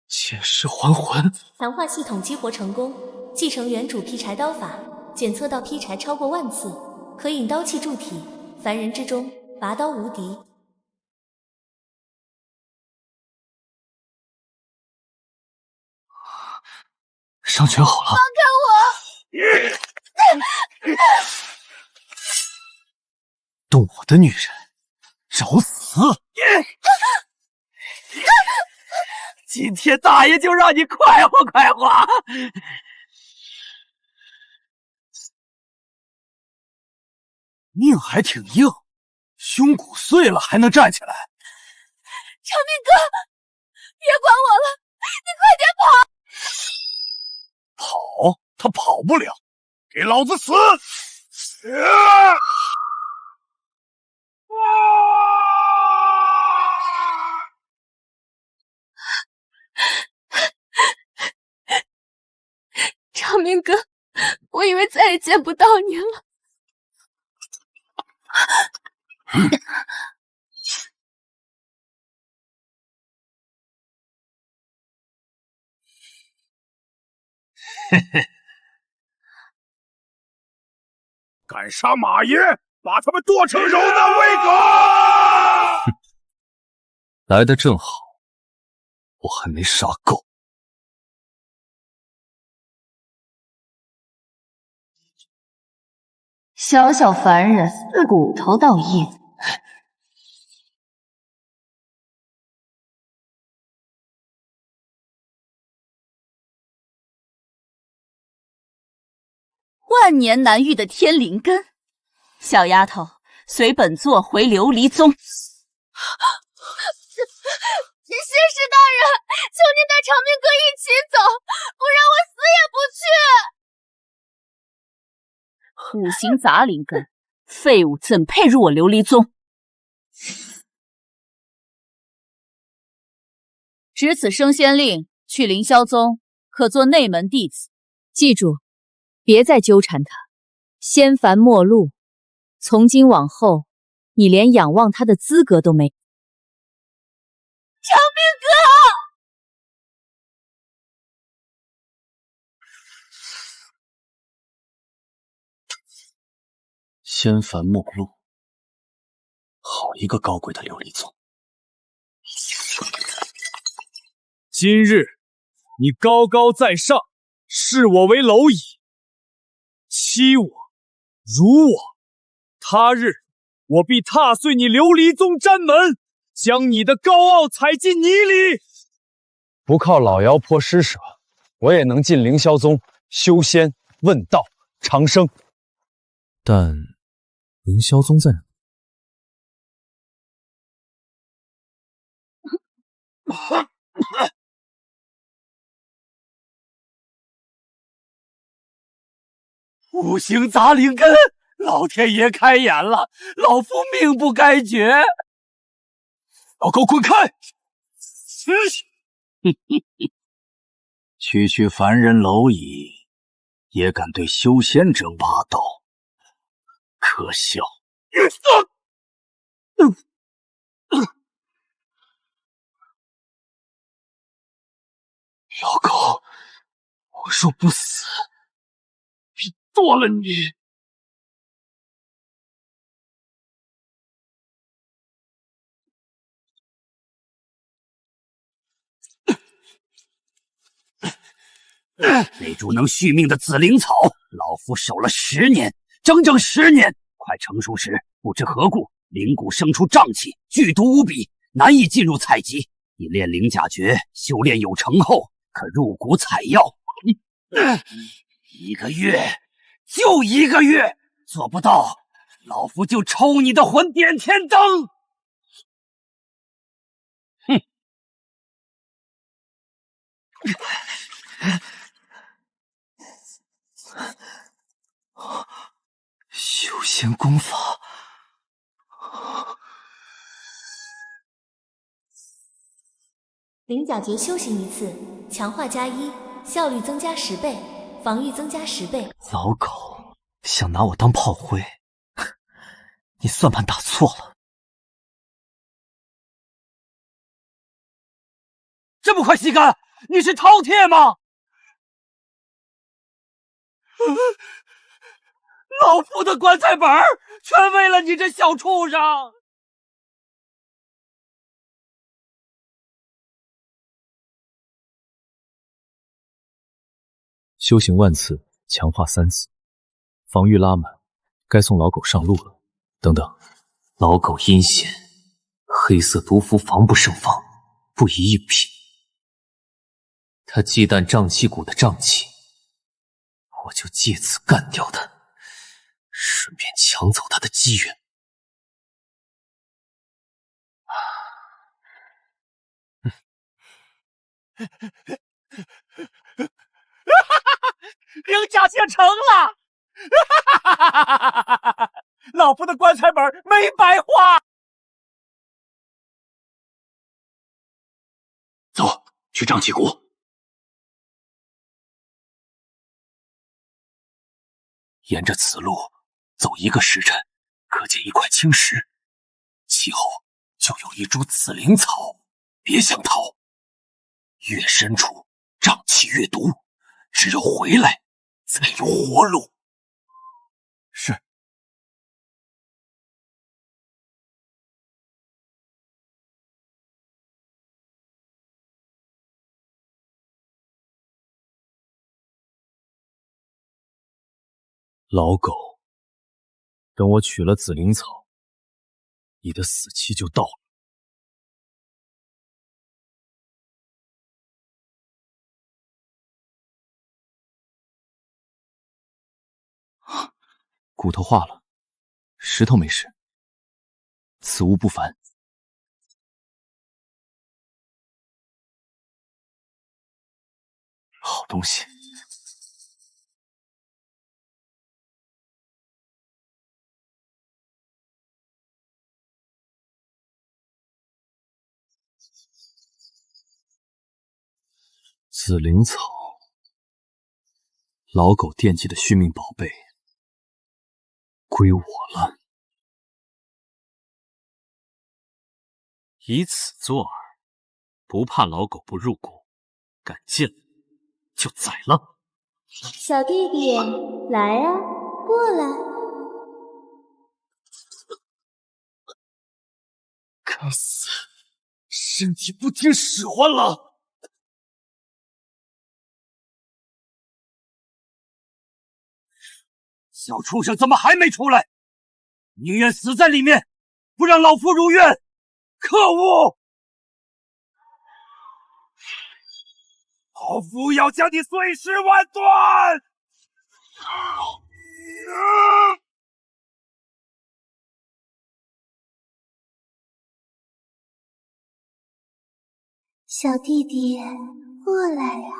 剑势还魂，谈话系统激活成功，继承原主劈柴刀法，检测到劈柴超过10000次，可引刀器铸体，凡人之中拔刀无敌。伤全好了。放开我！动我的女人，找死！今天大爷就让你快活快活。命还挺硬，胸骨碎了还能站起来。长命哥，别管我了，你快点跑！跑？他跑不了，给老子死！长命哥，我以为再也见不到你了。嘿嘿，敢杀马爷，把他们剁成肉嫩喂狗！来得正好，我还没杀够。小小凡人，骨头倒硬。万年难遇的天灵根，小丫头，随本座回琉璃宗。谢氏大人，求您带长命哥一起走，不然我死也不去。五行杂灵根，废物怎配入我琉璃宗？执此升仙令，去凌霄宗可做内门弟子。记住，别再纠缠他，仙凡末路，从今往后，你连仰望他的资格都没。长命哥！仙凡末路，好一个高贵的琉璃宗！今日你高高在上，视我为蝼蚁，欺我，辱我，他日我必踏碎你琉璃宗山门，将你的高傲踩进泥里。不靠老妖婆施舍，我也能进凌霄宗修仙、问道、长生。但凌霄宗在哪？五行杂灵根，老天爷开眼了，老夫命不该绝。老狗滚开！区区凡人蝼蚁，也敢对修仙者挖刀，可笑！老狗，我若不死，必剁了你！那株能续命的紫灵草，老夫守了10年，整整10年，快成熟时，不知何故灵骨生出瘴气，剧毒无比，难以进入采集。你练灵甲诀，修炼有成后，可入骨采药。1个月，就1个月，做不到，老夫就抽你的魂，点天灯！哼！修仙功法，灵甲诀修行1次，强化+1，效率增加10倍，防御增加10倍。老狗想拿我当炮灰，你算盘打错了。这么快吸干？你是饕餮吗？老夫的棺材本全为了你这小畜生！修行万次，强化3次，防御拉满，该送老狗上路了。等等，老狗阴险，黑色毒符防不胜防，不宜一品。他忌惮瘴气谷的瘴气，我就借此干掉他，顺便抢走他的机缘。兵甲现成了！老夫的棺材本没白花。走，去瘴气谷。沿着此路走1个时辰，可见一块青石，其后就有一株紫灵草，别想逃。越深处瘴气越毒，只有回来才有活路。是。老狗，等我取了紫灵草，你的死期就到了。骨头化了，石头没事，此物不凡。好东西。紫灵草，老狗惦记的续命宝贝，归我了。以此作饵，不怕老狗不入谷，敢进来就宰了。小弟弟，来啊，过来！该死，身体不听使唤了。小畜生怎么还没出来？宁愿死在里面，不让老夫如愿！可恶！老夫要将你碎尸万段！小弟弟，过来呀，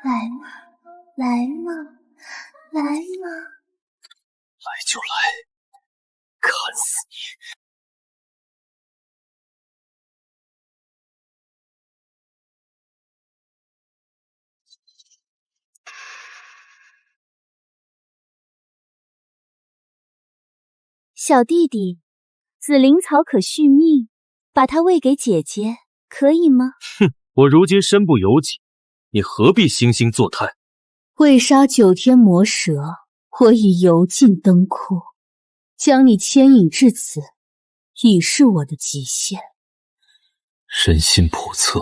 来嘛，来嘛，来嘛！来就来，看死你！小弟弟，紫灵草可续命，把它喂给姐姐，可以吗？哼，我如今身不由己，你何必惺惺作态？为杀9天魔蛇，我已油尽灯枯，将你牵引至此，已是我的极限。人心叵测，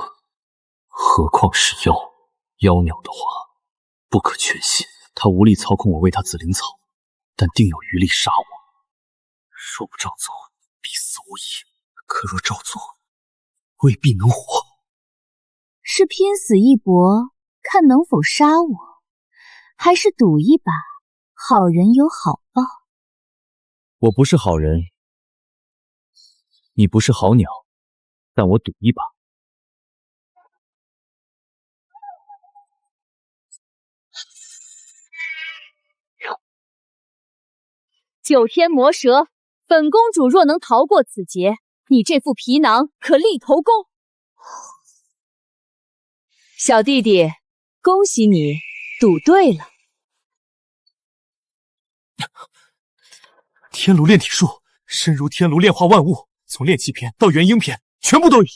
何况是妖？妖鸟的话，不可全信。他无力操控我喂他紫灵草，但定有余力杀我。若不照做，必死无疑；可若照做，未必能活。是拼死一搏，看能否杀我，还是赌一把，好人有好报？我不是好人，你不是好鸟，但我赌一把。9天魔蛇，本公主若能逃过此劫，你这副皮囊可立头功。小弟弟，恭喜你赌对了。天炉炼体术，深如天炉炼化万物，从炼气篇到元婴篇，全部都有。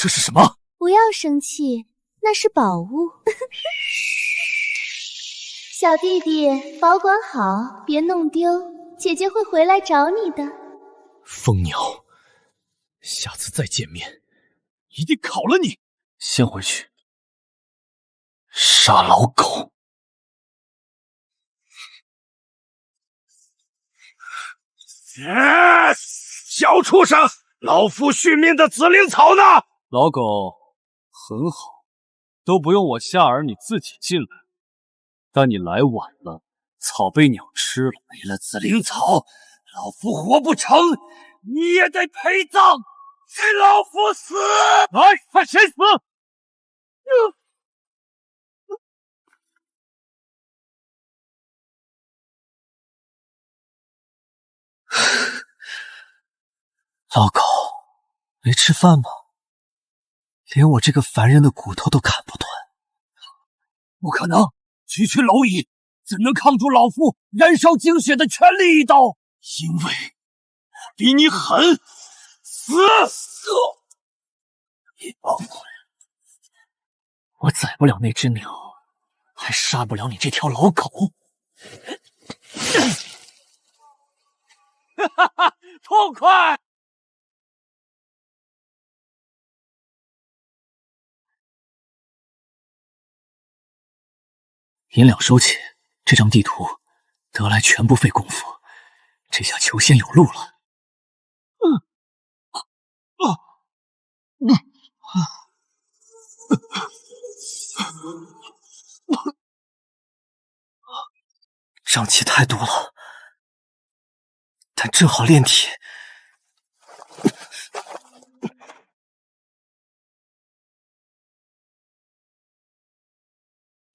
这是什么？不要生气，那是宝物。小弟弟，保管好，别弄丢，姐姐会回来找你的。疯鸟，下次再见面，一定烤了你！先回去，杀老狗！小畜生，老夫续命的紫灵草呢？老狗很好，都不用我夏儿你自己进来。但你来晚了，草被鸟吃了。没了紫灵草，老夫活不成，你也得陪葬，给老夫死！来，看谁死！老狗，没吃饭吗？连我这个凡人的骨头都砍不断。不可能，区区蝼蚁怎能抗住老夫燃烧精血的全力一刀？因为我比你狠，死！你帮我，我宰不了那只鸟，还杀不了你这条老狗。哈哈，痛快！银两收起，这张地图得来全不费功夫，这下求仙有路了。瘴气太多了，但正好炼体。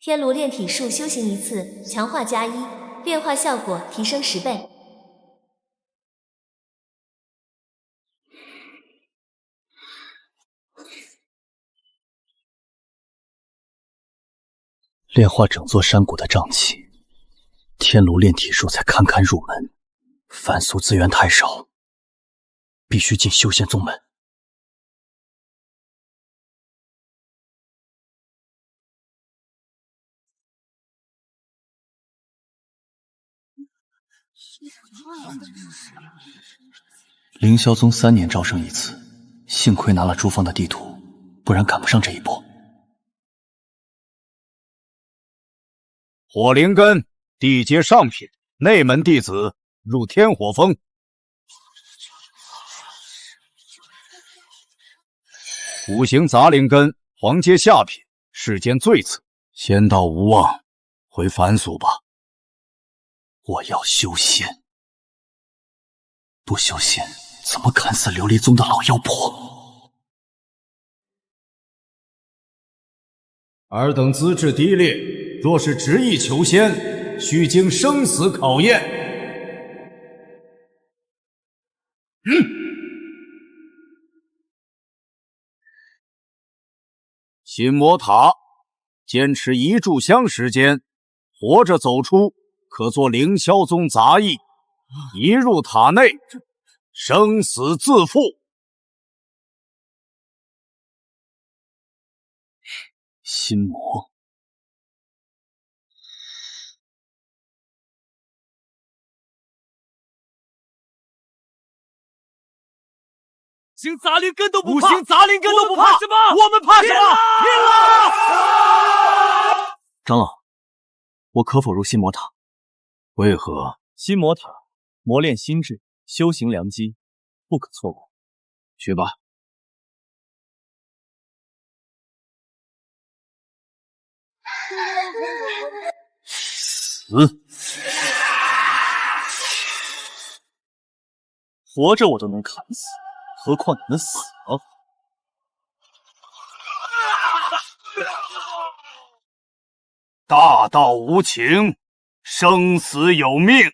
天炉炼体术修行一次，强化+1，炼化效果提升10倍。炼化整座山谷的瘴气，天炉炼体术才堪堪入门，凡俗资源太少，必须进修仙宗门。凌霄宗3年招生一次，幸亏拿了朱芳的地图，不然赶不上这一波。火灵根地阶上品，内门弟子入天火峰。五行杂灵根黄阶下品，世间最次，仙道无望，回凡俗吧。我要修仙，不修仙怎么砍死琉璃宗的老妖婆？尔等资质低劣，若是执意求仙，须经生死考验。心魔塔，坚持1炷香时间，活着走出，可做凌霄宗杂役。一入塔内，生死自负。心魔，行杂灵根都不五怕，行杂灵根都不怕什么？我们怕什么？拼了！长老，我可否入心魔塔？为何？心魔塔，磨练心智，修行良机，不可错过。去吧。死！活着我都能砍死，何况你们死了？大道无情，生死有命。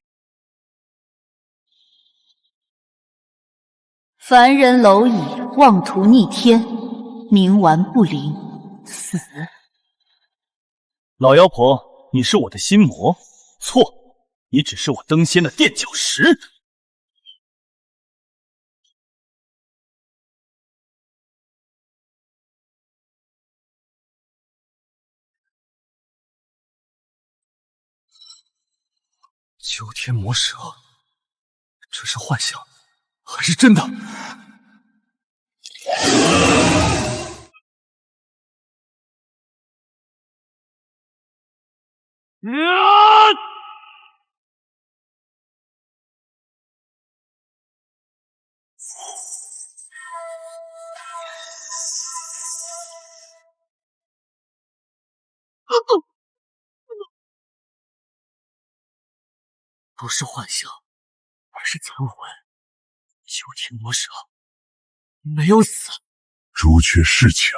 凡人蝼蚁，妄图逆天，冥顽不灵，死！老妖婆，你是我的心魔？错，你只是我登仙的垫脚石。九天魔蛇，这是幻象还是真的？不是幻象，而是残魂。九天魔蛇没有死。朱雀是强，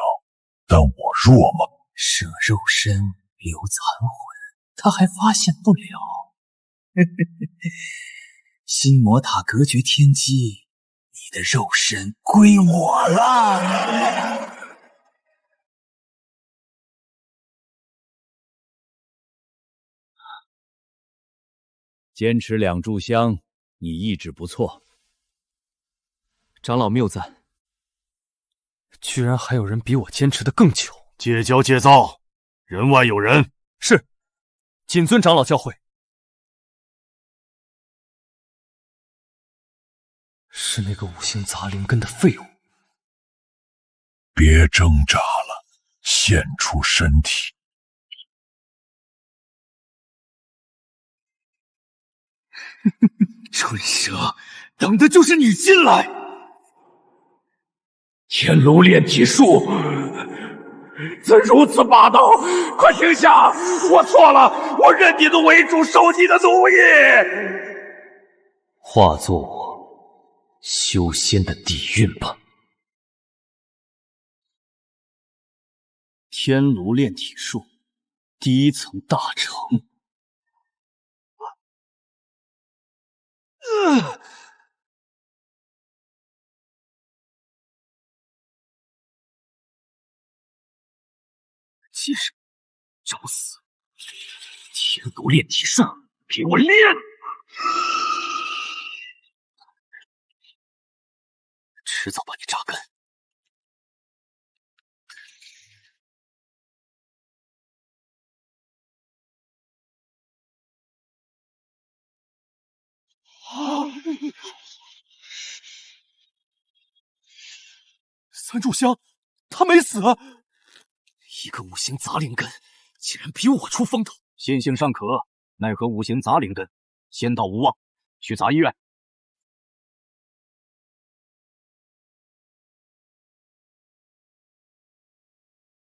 但我弱吗？舍肉身留残魂，他还发现不了。心魔塔隔绝天机，你的肉身归我了。坚持2炷香，你意志不错。长老谬赞，居然还有人比我坚持的更久。戒骄戒躁，人外有人。是，谨遵长老教诲。是那个五行杂灵根的废物。别挣扎了，献出身体。春蛇，等的就是你进来。天炉炼体术怎如此霸道？快停下！我错了，我认你的为主，受你的奴役。化作我修仙的底蕴吧。天炉炼体术，第1层大成。接着找死！天炉炼体术，给我练！迟早把你榨干。3炷香，他没死。一个五行杂灵根，竟然比我出风头。心性尚可，奈何五行杂灵根，仙道无望，去杂医院。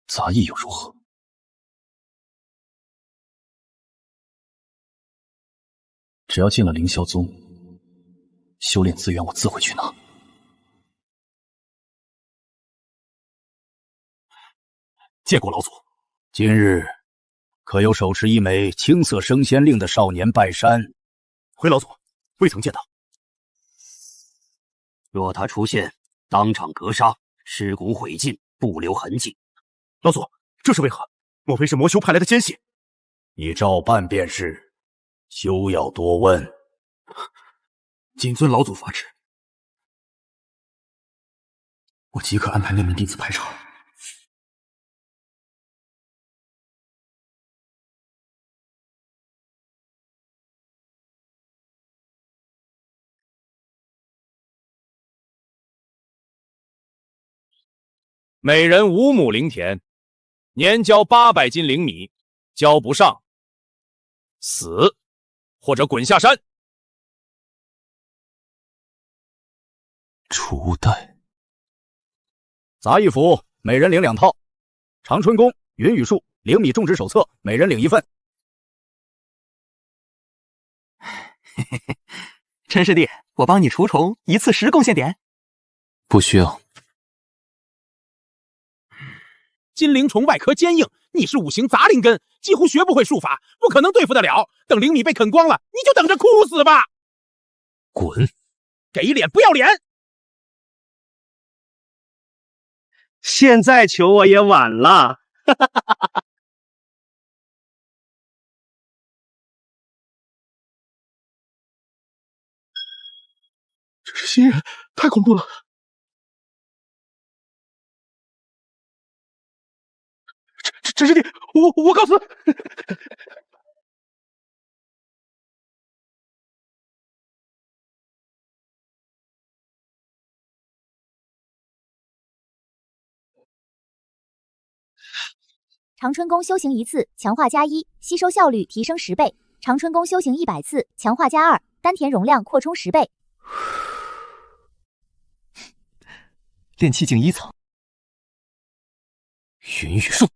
杂役又如何？只要进了凌霄宗，修炼资源我自会去拿。见过老祖。今日可有手持一枚青色升仙令的少年拜山？回老祖，未曾见到。若他出现，当场格杀，尸骨毁尽，不留痕迹。老祖，这是为何？莫非是魔修派来的奸细？你照办便是，休要多问。谨遵老祖法旨。我即刻安排那名弟子排查。每人5亩灵田，年交800斤灵米，交不上，死或者滚下山。初代杂役服每人领2套，长春宫云雨术灵米种植手册每人领1份。陈师弟，我帮你除虫，一次10贡献点。不需要。金灵虫外壳坚硬，你是五行杂灵根，几乎学不会术法，不可能对付得了。等灵米被啃光了，你就等着哭死吧！滚！给脸不要脸！现在求我也晚了。这是新人，太恐怖了！陈师弟，我告辞。长春宫修行1次，强化+1，吸收效率提升10倍；长春宫修行100次，强化+2，丹田容量扩充10倍。炼气境1层，云雨术。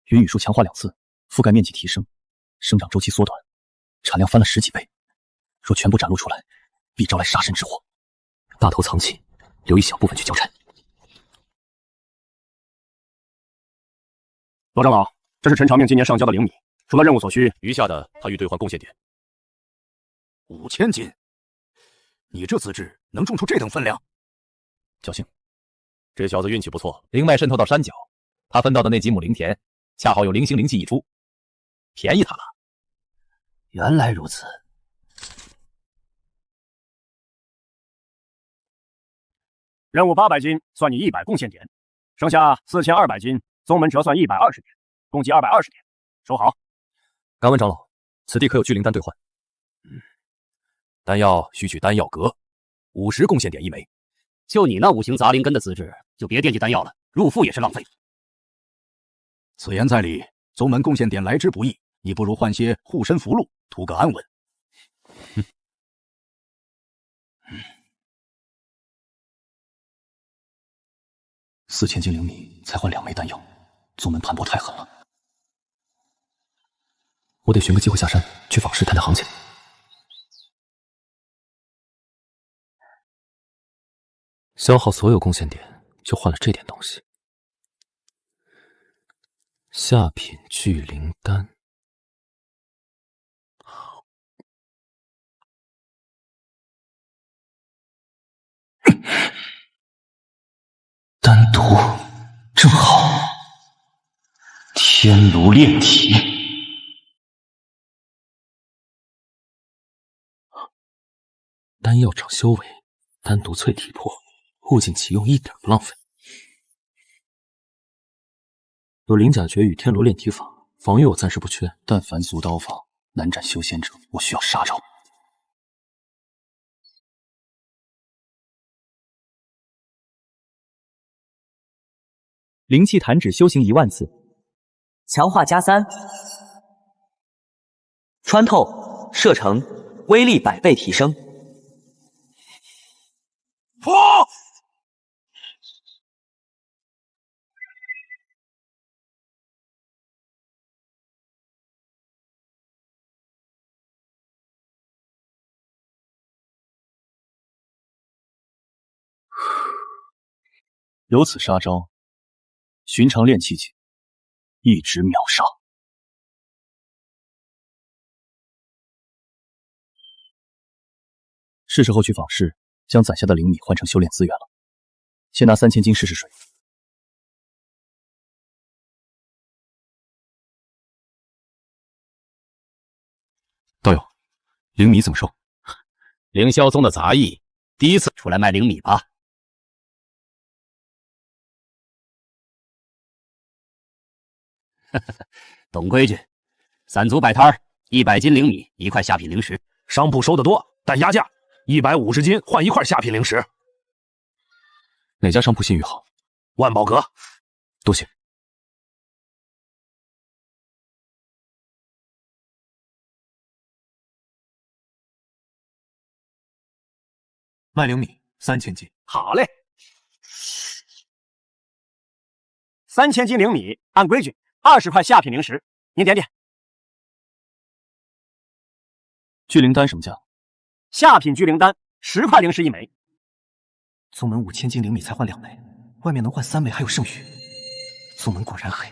云雨术强化2次，覆盖面积提升，生长周期缩短，产量翻了10几倍。若全部展露出来，必招来杀身之祸。大头藏起，留一小部分去交差。罗长老，这是陈长命今年上交的灵米，除了任务所需，余下的他欲兑换贡献点。5000斤，你这资质能种出这等分量？侥幸，这小子运气不错，灵脉渗透到山脚，他分到的那几亩灵田，恰好有灵星灵气一出，便宜他了。原来如此。任务800斤，算你100贡献点，剩下4200斤，宗门折算120点，共计220点，收好。敢问长老，此地可有聚灵丹兑换？丹药需取丹药阁，50贡献点1枚。就你那5行杂灵根的资质，就别惦记丹药了，入腹也是浪费。此言在理，宗门贡献点来之不易，你不如换些护身符箓，图个安稳。4000斤灵米才换2枚丹药，宗门盘剥太狠了。我得寻个机会下山去访试探探行情。消耗所有贡献点，就换了这点东西。下品聚灵丹。丹毒正好，天炉炼体。丹药长修为，丹毒淬体魄，物尽其用，一点不浪费。有灵甲诀与天罗炼体法，防御我暂时不缺，但凡俗刀法难斩修仙者，我需要杀招。灵气弹指修行1万次，强化+3，穿透、射程、威力100倍提升。破！有此杀招，寻常炼气境一直秒杀。是时候去访视，将攒下的灵米换成修炼资源了。先拿3000斤试试水。道友，灵米怎么收？凌霄宗的杂役第一次出来卖灵米吧？懂规矩，散族摆摊儿，100斤灵米，1块下品灵石。商铺收得多，但压价，150斤换1块下品灵石。哪家商铺信誉好？万宝阁。多谢。卖灵米3000斤。好嘞，3000斤灵米，按规矩20块下品灵石，您点点。聚灵丹什么价？下品聚灵丹10块灵石1枚。宗门5000斤灵米才换2枚，外面能换3枚，还有剩余。宗门果然黑。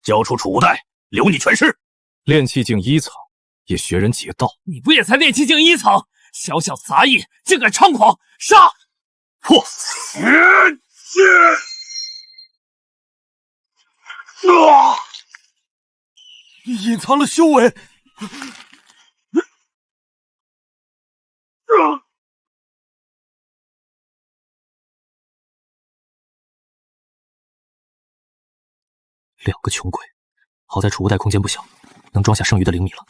交出储物袋，留你全尸。炼气境1层，也学人劫道。你不也才炼气境1层，小小杂役竟敢猖狂，杀！破！隐藏了修为。2个穷鬼，好在储物袋空间不小，能装下剩余的灵米了。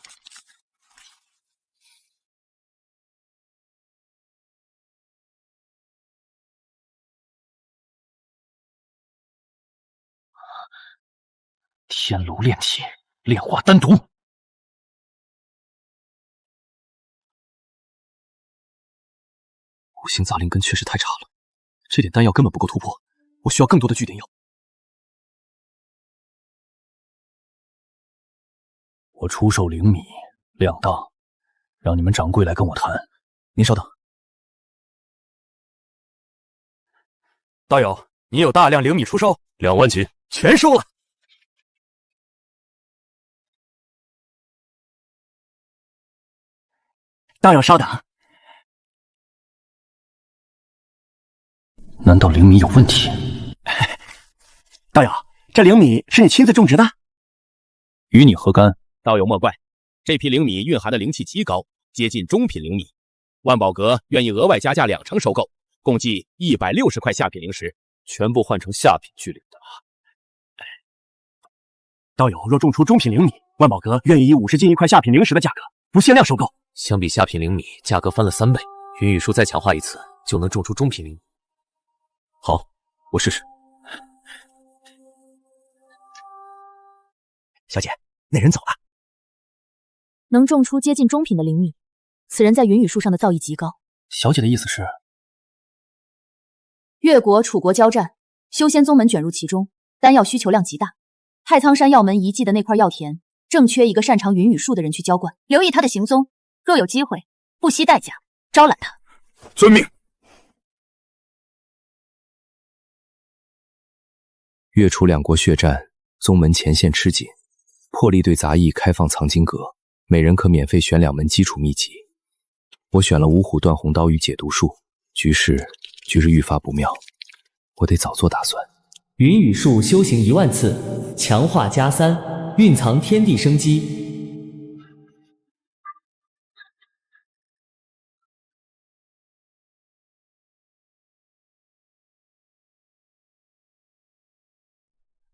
天炉炼体，炼化丹毒。五行杂灵根确实太差了，这点丹药根本不够突破，我需要更多的聚点药。我出售灵米2当，让你们掌柜来跟我谈。您稍等。道友，你有大量灵米出售，2万斤，全收了。道友稍等，难道灵米有问题？道友，这灵米是你亲自种植的？与你何干？道友莫怪，这批灵米蕴含的灵气极高，接近中品灵米。万宝阁愿意额外加价2成收购，共计160块下品灵石，全部换成下品聚灵丹。道友若种出中品灵米，万宝阁愿意以50斤1块下品灵石的价格不限量收购。相比下品灵米，价格翻了3倍。云雨术再强化一次，就能种出中品灵米。好，我试试。小姐，那人走了。能种出接近中品的灵米，此人在云雨术上的造诣极高。小姐的意思是，越国楚国交战，修仙宗门卷入其中，丹药需求量极大。太仓山药门遗迹的那块药田，正缺一个擅长云雨术的人去浇灌。留意他的行踪，若有机会，不惜代价招揽他。遵命。越楚2国血战，宗门前线吃紧，破例对杂役开放藏经阁，每人可免费选2门基础秘籍。我选了五虎断红刀与解毒术，局势愈发不妙，我得早做打算。云雨术修行1万次，强化+3，蕴藏天地生机。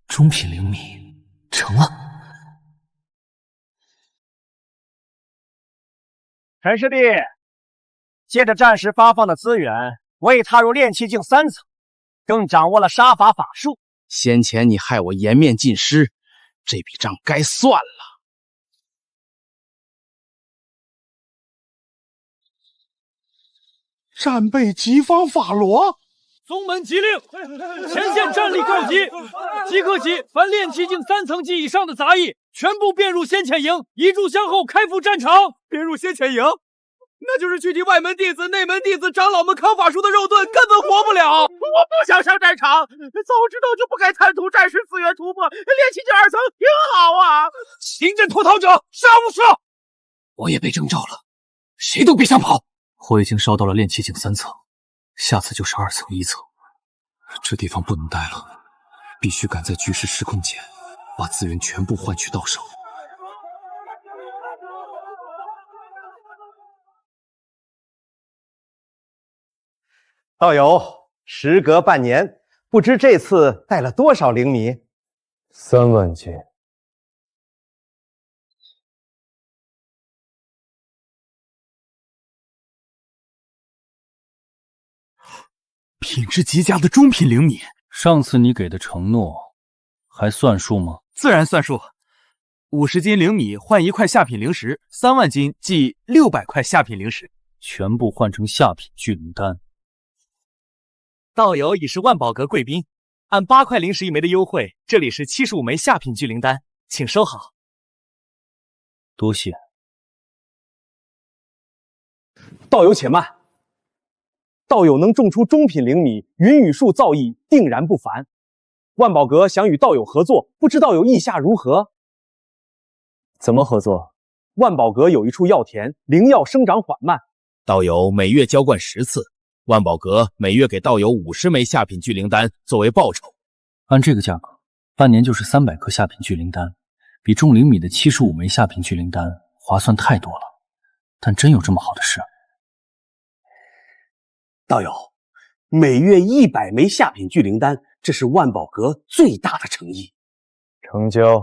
中品灵米成了。陈师弟，借着战时发放的资源，我已踏入炼气境3层，更掌握了杀法法术。先前你害我颜面尽失，这笔账该算了。战备急方法罗。宗门急令，前线战力告急，即刻起，凡炼气境3层及以上的杂役，全部变入先遣营，一炷香后开赴战场。编入先遣营，那就是去替外门弟子、内门弟子、长老们扛法术的肉盾，根本活不了。我不想上战场，早知道就不该贪图战时资源突破，炼气境2层挺好啊！临阵脱逃者，杀无赦！我也被征召了，谁都别想跑！我已经烧到了炼气境3层，下次就是2层、1层，这地方不能待了，必须赶在局势失控前，把资源全部换取到手。道友，时隔半年，不知这次带了多少灵米？3万斤。品质极佳的中品灵米。上次你给的承诺还算数吗？自然算数。50斤灵米换1块下品灵石，3万斤即600块下品灵石，全部换成下品聚灵丹。道友已是万宝阁贵宾，按8块灵石1枚的优惠，这里是75枚下品聚灵丹，请收好。多谢。道友且慢，道友能种出中品灵米，云雨术造诣定然不凡。万宝阁想与道友合作，不知道友意下如何？怎么合作？万宝阁有一处药田，灵药生长缓慢。道友每月浇灌10次，万宝阁每月给道友50枚下品聚灵丹作为报酬。按这个价格，半年就是300颗下品聚灵丹，比种灵米的75枚下品聚灵丹划算太多了。但真有这么好的事？道友，每月100枚下品聚灵丹，这是万宝阁最大的诚意。成交。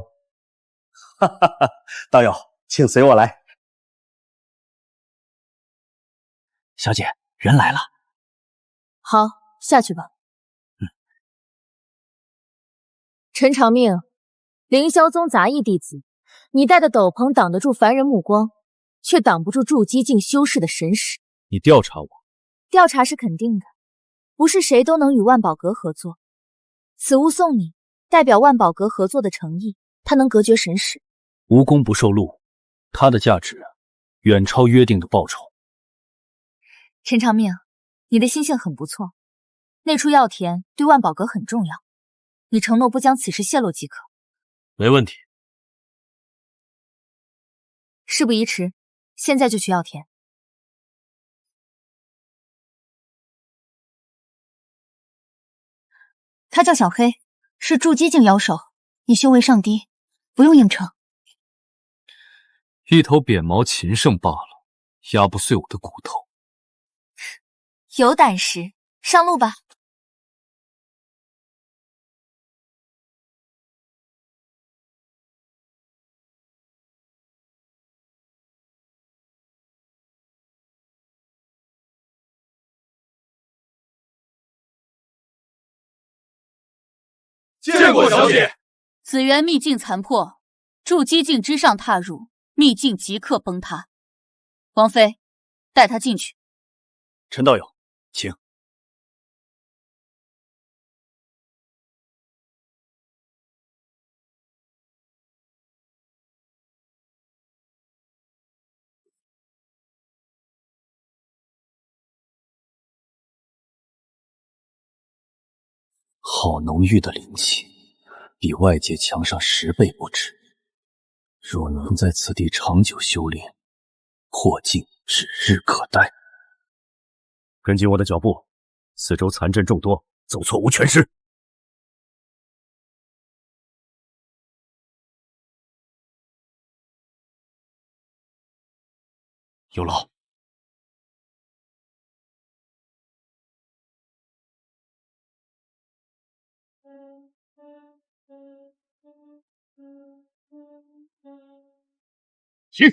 哈哈哈，道友，请随我来。小姐，人来了。好，下去吧。陈长命，凌霄宗杂役弟子，你戴的斗篷挡得住凡人目光，却挡不住筑基境修士的神识。你调查我？调查是肯定的，不是谁都能与万宝阁合作。此物送你，代表万宝阁合作的诚意，它能隔绝神识。无功不受禄，它的价值远超约定的报酬。陈长命，你的心性很不错，那处药田对万宝阁很重要，你承诺不将此事泄露即可。没问题。事不宜迟，现在就去药田。他叫小黑，是筑基境妖兽，你修为尚低，不用硬撑。一头扁毛禽圣罢了，压不碎我的骨头。有胆识，上路吧。见过小姐。紫元秘境残破，筑基境之上踏入，秘境即刻崩塌。王妃，带他进去。陈道友，请。好浓郁的灵气，比外界强上10倍不止。若能在此地长久修炼，破境指日可待。跟紧我的脚步，四周残阵众多，走错无全尸。有劳。行。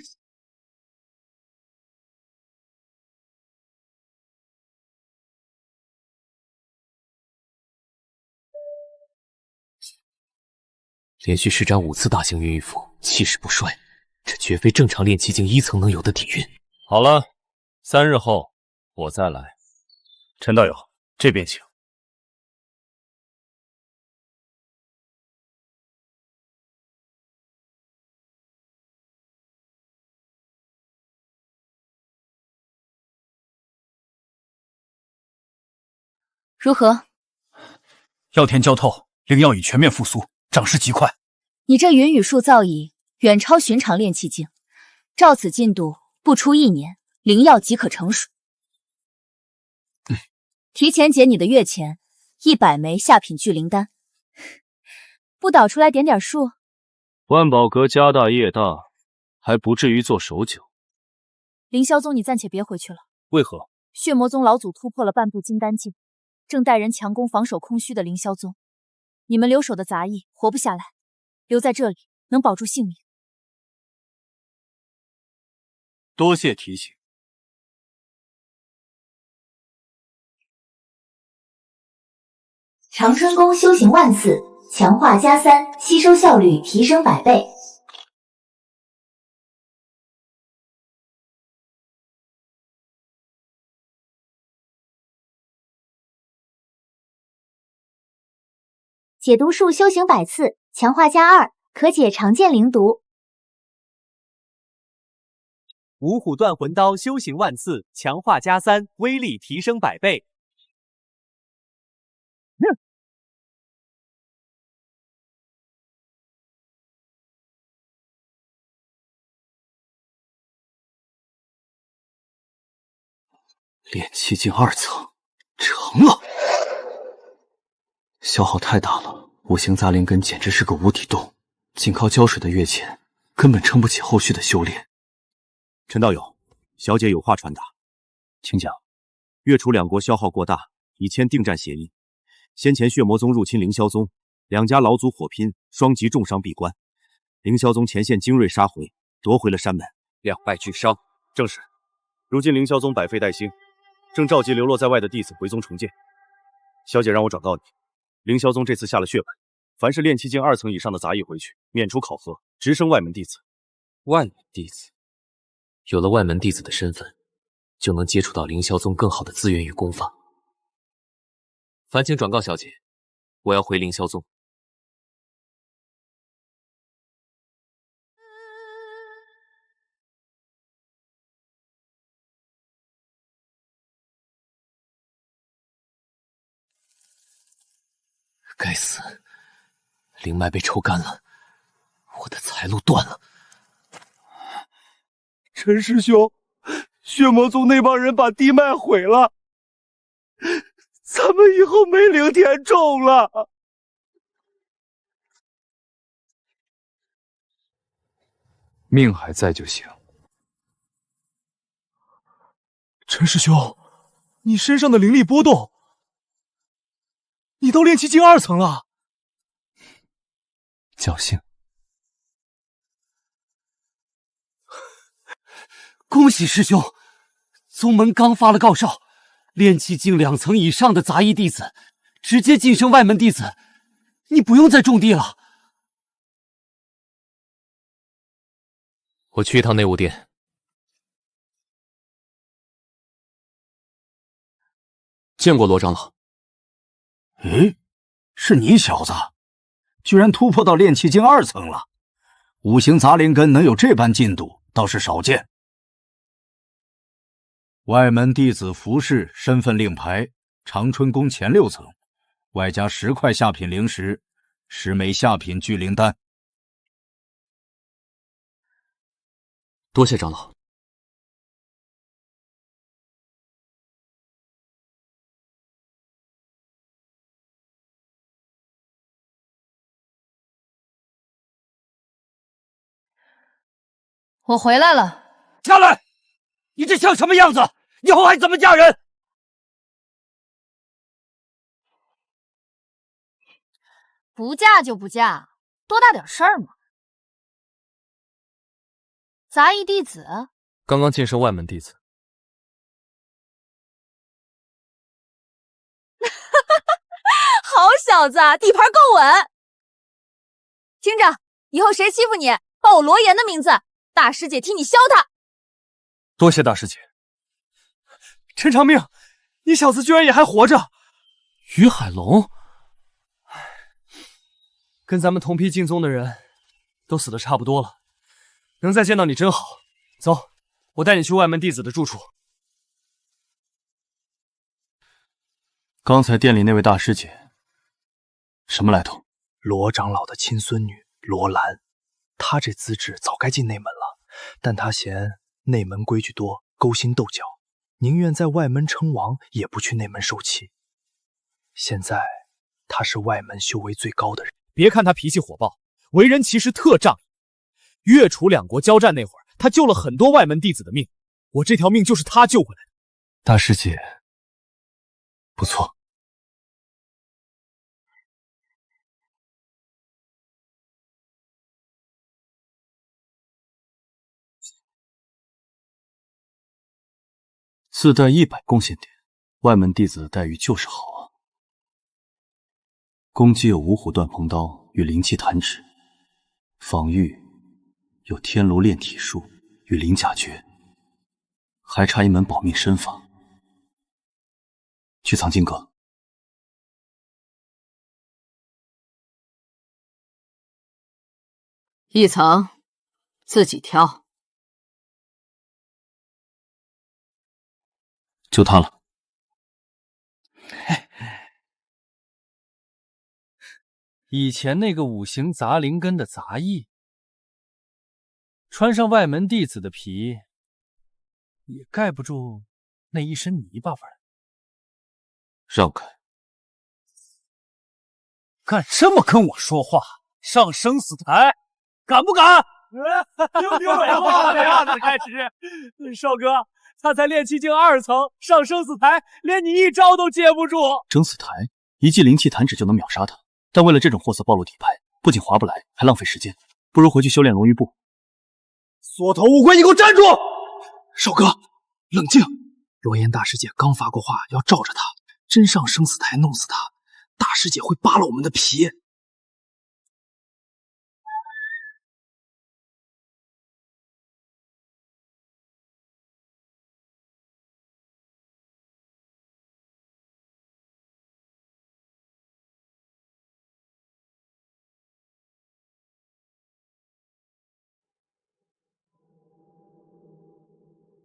连续施展5次大型云雨符，气势不衰，这绝非正常炼气境1层能有的底蕴。好了，3日后我再来。陈道友，这边请。如何？药田浇透，灵药已全面复苏，长势极快。你这云雨术造诣远超寻常炼气境，照此进度，不出1年，灵药即可成熟。提前结你的月钱，100枚下品聚灵丹。不导出来点点数？万宝阁家大业大，还不至于做手脚。凌霄宗，你暂且别回去了。为何？血魔宗老祖突破了半步金丹境，正带人强攻防守空虚的凌霄宗。你们留守的杂役活不下来，留在这里能保住性命。多谢提醒。长春宫修行万次，强化加3，吸收效率提升100倍。解毒术修行100次，强化加2，可解常见灵毒。五虎断魂刀修行万次，强化加3，威力提升100倍。炼气境2层，成了！消耗太大了，五行杂灵根简直是个无底洞，仅靠浇水的月钱根本撑不起后续的修炼。陈道友，小姐有话传达，请讲。月楚两国消耗过大，已签定战协议。先前血魔宗入侵凌霄宗，两家老祖火拼，双极重伤闭关。凌霄宗前线精锐杀回，夺回了山门，两败俱伤。正是。如今凌霄宗百废待兴，正召集流落在外的弟子回宗重建。小姐让我转告你，凌霄宗这次下了血本，凡是炼气境2层以上的杂役回去，免除考核，直升外门弟子。外门弟子，有了外门弟子的身份，就能接触到凌霄宗更好的资源与功法。烦请转告小姐，我要回凌霄宗。该死，灵脉被抽干了，我的财路断了。陈师兄，血魔宗那帮人把地脉毁了，咱们以后没灵田种了。命还在就行。陈师兄，你身上的灵力波动，你都炼气境2层了。侥幸。恭喜师兄，宗门刚发了告哨，炼气境2层以上的杂役弟子直接晋升外门弟子，你不用再种地了。我去一趟内务殿。见过罗长老。诶，是你小子，居然突破到炼气境2层了！五行杂灵根能有这般进度，倒是少见。外门弟子服饰身份令牌，长春宫前6层，外加10块下品灵石，10枚下品聚灵丹。多谢长老。我回来了。下来！你这像什么样子？以后还怎么嫁人？不嫁就不嫁，多大点事儿嘛。杂役弟子刚刚晋升外门弟子。好小子，底盘够稳。听着，以后谁欺负你，报我罗岩的名字，大师姐替你削他。多谢大师姐。陈长命，你小子居然也还活着！于海龙，跟咱们同批进宗的人都死得差不多了，能再见到你真好。走，我带你去外门弟子的住处。刚才店里那位大师姐，什么来头？罗长老的亲孙女罗兰，她这资质早该进内门了，但她嫌内门规矩多，勾心斗角，宁愿在外门称王，也不去内门受气。现在她是外门修为最高的人。别看他脾气火爆，为人其实特仗义。越楚两国交战那会儿，他救了很多外门弟子的命，我这条命就是他救回来的。大师姐，不错。自带100贡献点，外门弟子的待遇就是好啊。攻击有五虎断鹏刀与灵气弹指，防御有天炉炼体术与灵甲诀，还差一门保命身法。去藏经阁。1层自己挑。就他了。以前那个五行杂灵根的杂役，穿上外门弟子的皮，也盖不住那一身泥巴味儿。让开！敢这么跟我说话，上生死台，敢不敢？丢脸话的样子开始。少哥，他才炼气境2层，上生死台，连你一招都接不住。生死台，一记灵气弹指就能秒杀他，但为了这种货色暴露底牌，不仅划不来，还浪费时间，不如回去修炼龙玉步。缩头乌龟，你给我站住！少哥，冷静！罗岩大师姐刚发过话，要罩着他，真上生死台弄死他，大师姐会扒了我们的皮。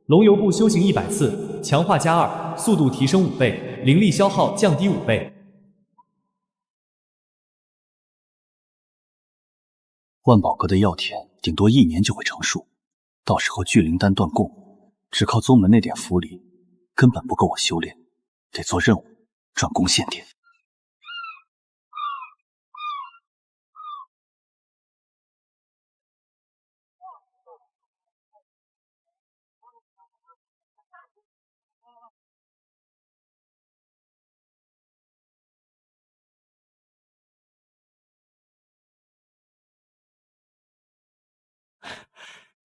龙游步修行100次，强化+2，速度提升5倍，灵力消耗降低5倍。万宝阁的药田顶多1年就会成熟，到时候聚灵丹断供，只靠宗门那点福利，根本不够我修炼，得做任务，转攻献殿。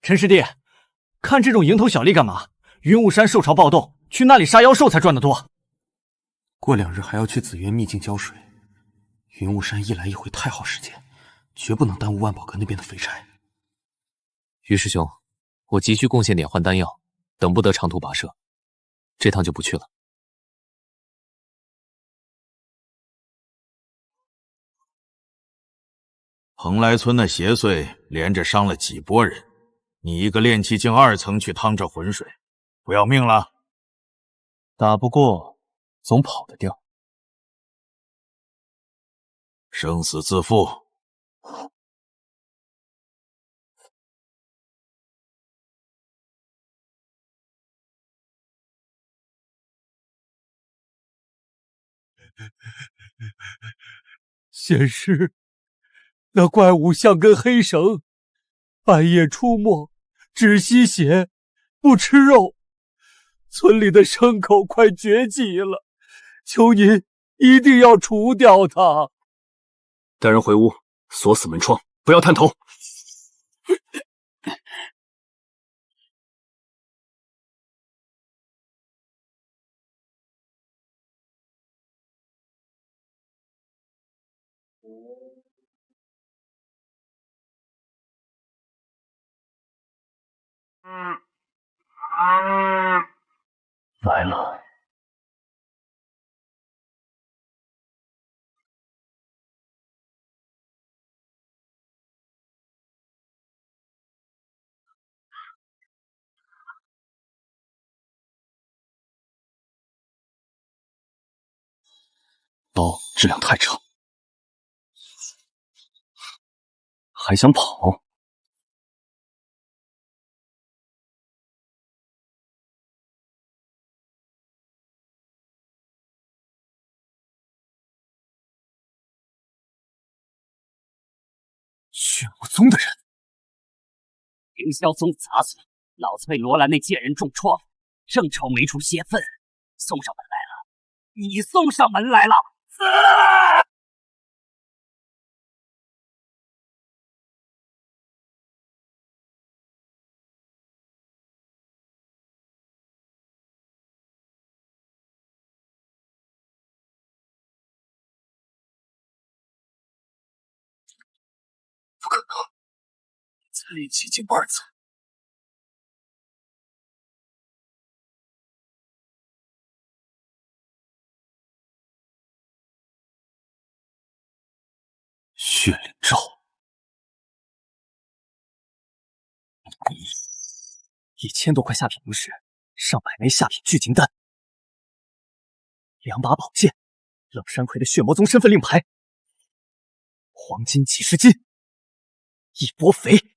陈师弟，看这种蝇头小利干嘛？云雾山受潮暴动，去那里杀妖兽才赚得多。过2日还要去紫渊秘境浇水，云雾山一来一回太耗时间，绝不能耽误万宝阁那边的废柴。于师兄，我急需贡献点换丹药，等不得长途跋涉，这趟就不去了。蓬莱村那邪祟连着伤了几波人，你一个炼气境2层去趟这浑水，不要命了？打不过，总跑得掉。生死自负。仙师，那怪物像根黑绳，半夜出没，只吸血，不吃肉。村里的牲口快绝迹了，求您一定要除掉它。带人回屋，锁死门窗，不要探头。来了。刀质量太差，还想跑？血魔宗的人，凌霄宗杂碎，老子被罗兰那贱人重创，正愁没处泄愤，送上门来了。你送上门来了，不可能！在炼气境2层，血灵罩，1000多块下品灵石，上百枚下品聚金丹，2把宝剑，冷山葵的血魔宗身份令牌，黄金几十斤，一波肥。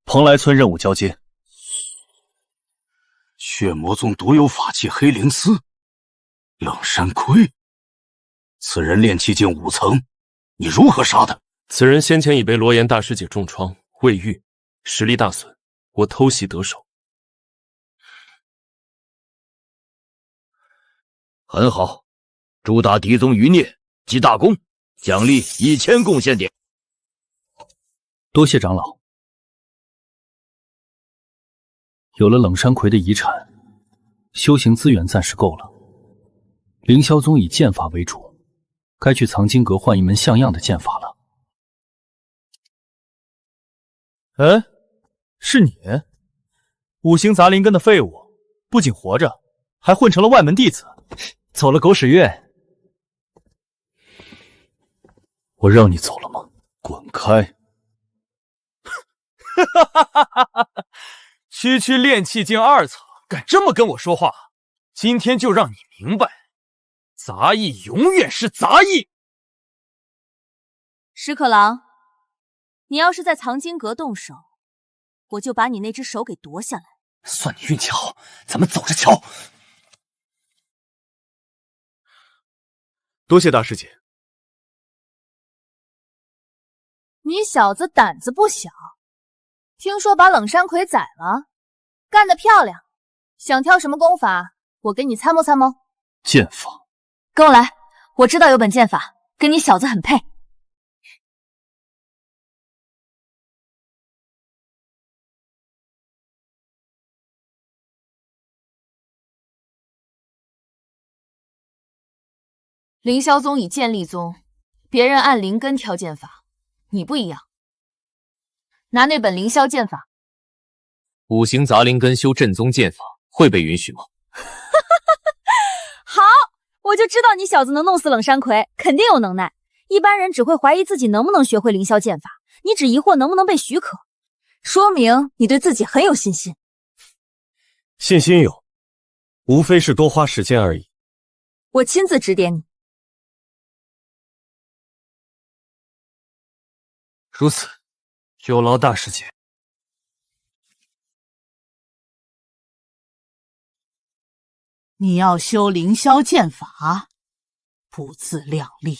蓬莱村任务交接。血魔宗独有法器黑灵丝，冷山葵，此人炼气境5层，你如何杀的？此人先前已被罗颜大师姐重创未愈，实力大损，我偷袭得手。很好，诛打敌宗余孽，记大功，奖励1000贡献点。多谢长老。有了冷山葵的遗产，修行资源暂时够了。凌霄宗以剑法为主，该去藏经阁换一门像样的剑法了。哎，是你？五行杂灵根的废物，不仅活着，还混成了外门弟子，走了狗屎运。我让你走了吗？滚开！区区炼气境2层，敢这么跟我说话？今天就让你明白，杂役永远是杂役。石可郎，你要是在藏经阁动手，我就把你那只手给夺下来。算你运气好，咱们走着瞧。多谢大师姐。你小子胆子不小，听说把冷山葵宰了，干得漂亮。想挑什么功法，我给你参谋参谋。剑法，跟我来，我知道有本剑法，跟你小子很配。凌霄宗以剑立宗，别人按灵根挑剑法，你不一样。拿那本凌霄剑法。五行杂灵根修镇宗剑法会被允许吗？好，我就知道你小子能弄死冷山葵，肯定有能耐。一般人只会怀疑自己能不能学会凌霄剑法，你只疑惑能不能被许可，说明你对自己很有信心。信心有，无非是多花时间而已。我亲自指点你。如此，有劳大师姐。你要修凌霄剑法，不自量力。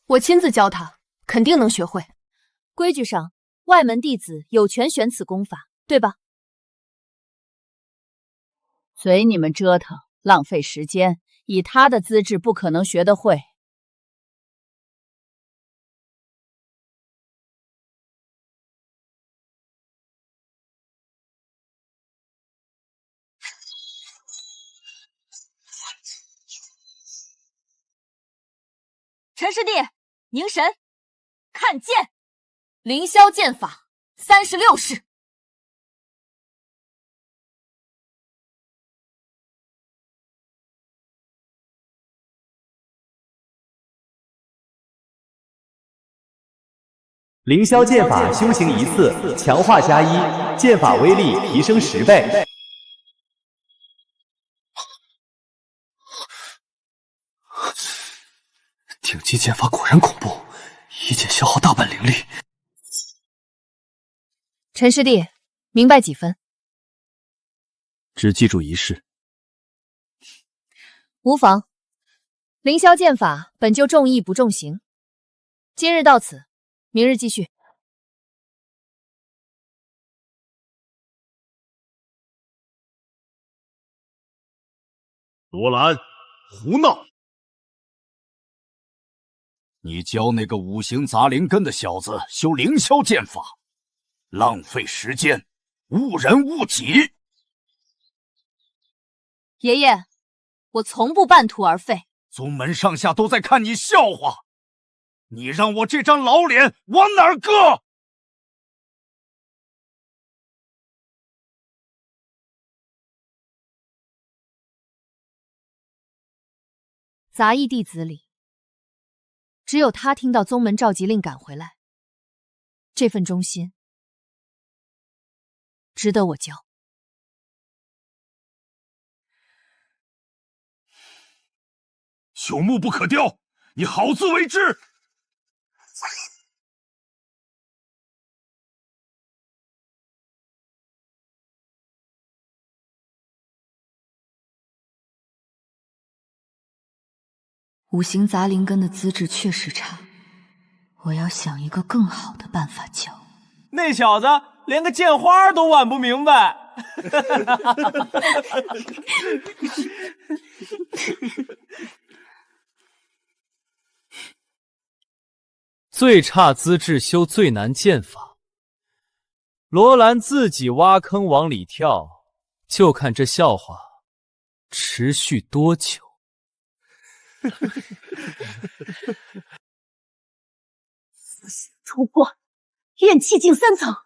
我亲自教他，肯定能学会。规矩上，外门弟子有权选此功法，对吧？随你们折腾，浪费时间。以他的资质，不可能学得会。陈师弟，凝神，看剑，凌霄剑法36式。凌霄剑法修行1次，强化加1，剑法威力提升10倍。顶级剑法果然恐怖，一剑消耗大半灵力。陈师弟，明白几分？只记住1式。无妨。凌霄剑法本就重义不重刑，今日到此，明日继续。罗兰，胡闹！你教那个五行杂灵根的小子修凌霄剑法，浪费时间，误人误己。爷爷，我从不半途而废。宗门上下都在看你笑话，你让我这张老脸往哪儿搁？杂役弟子里，只有他听到宗门召集令赶回来，这份忠心值得我教。朽木不可雕，你好自为之。五行杂灵根的资质确实差，我要想一个更好的办法教。那小子连个剑花都玩不明白。最差资质修最难剑法，罗兰自己挖坑往里跳，就看这笑话持续多久。突破，炼气境3层。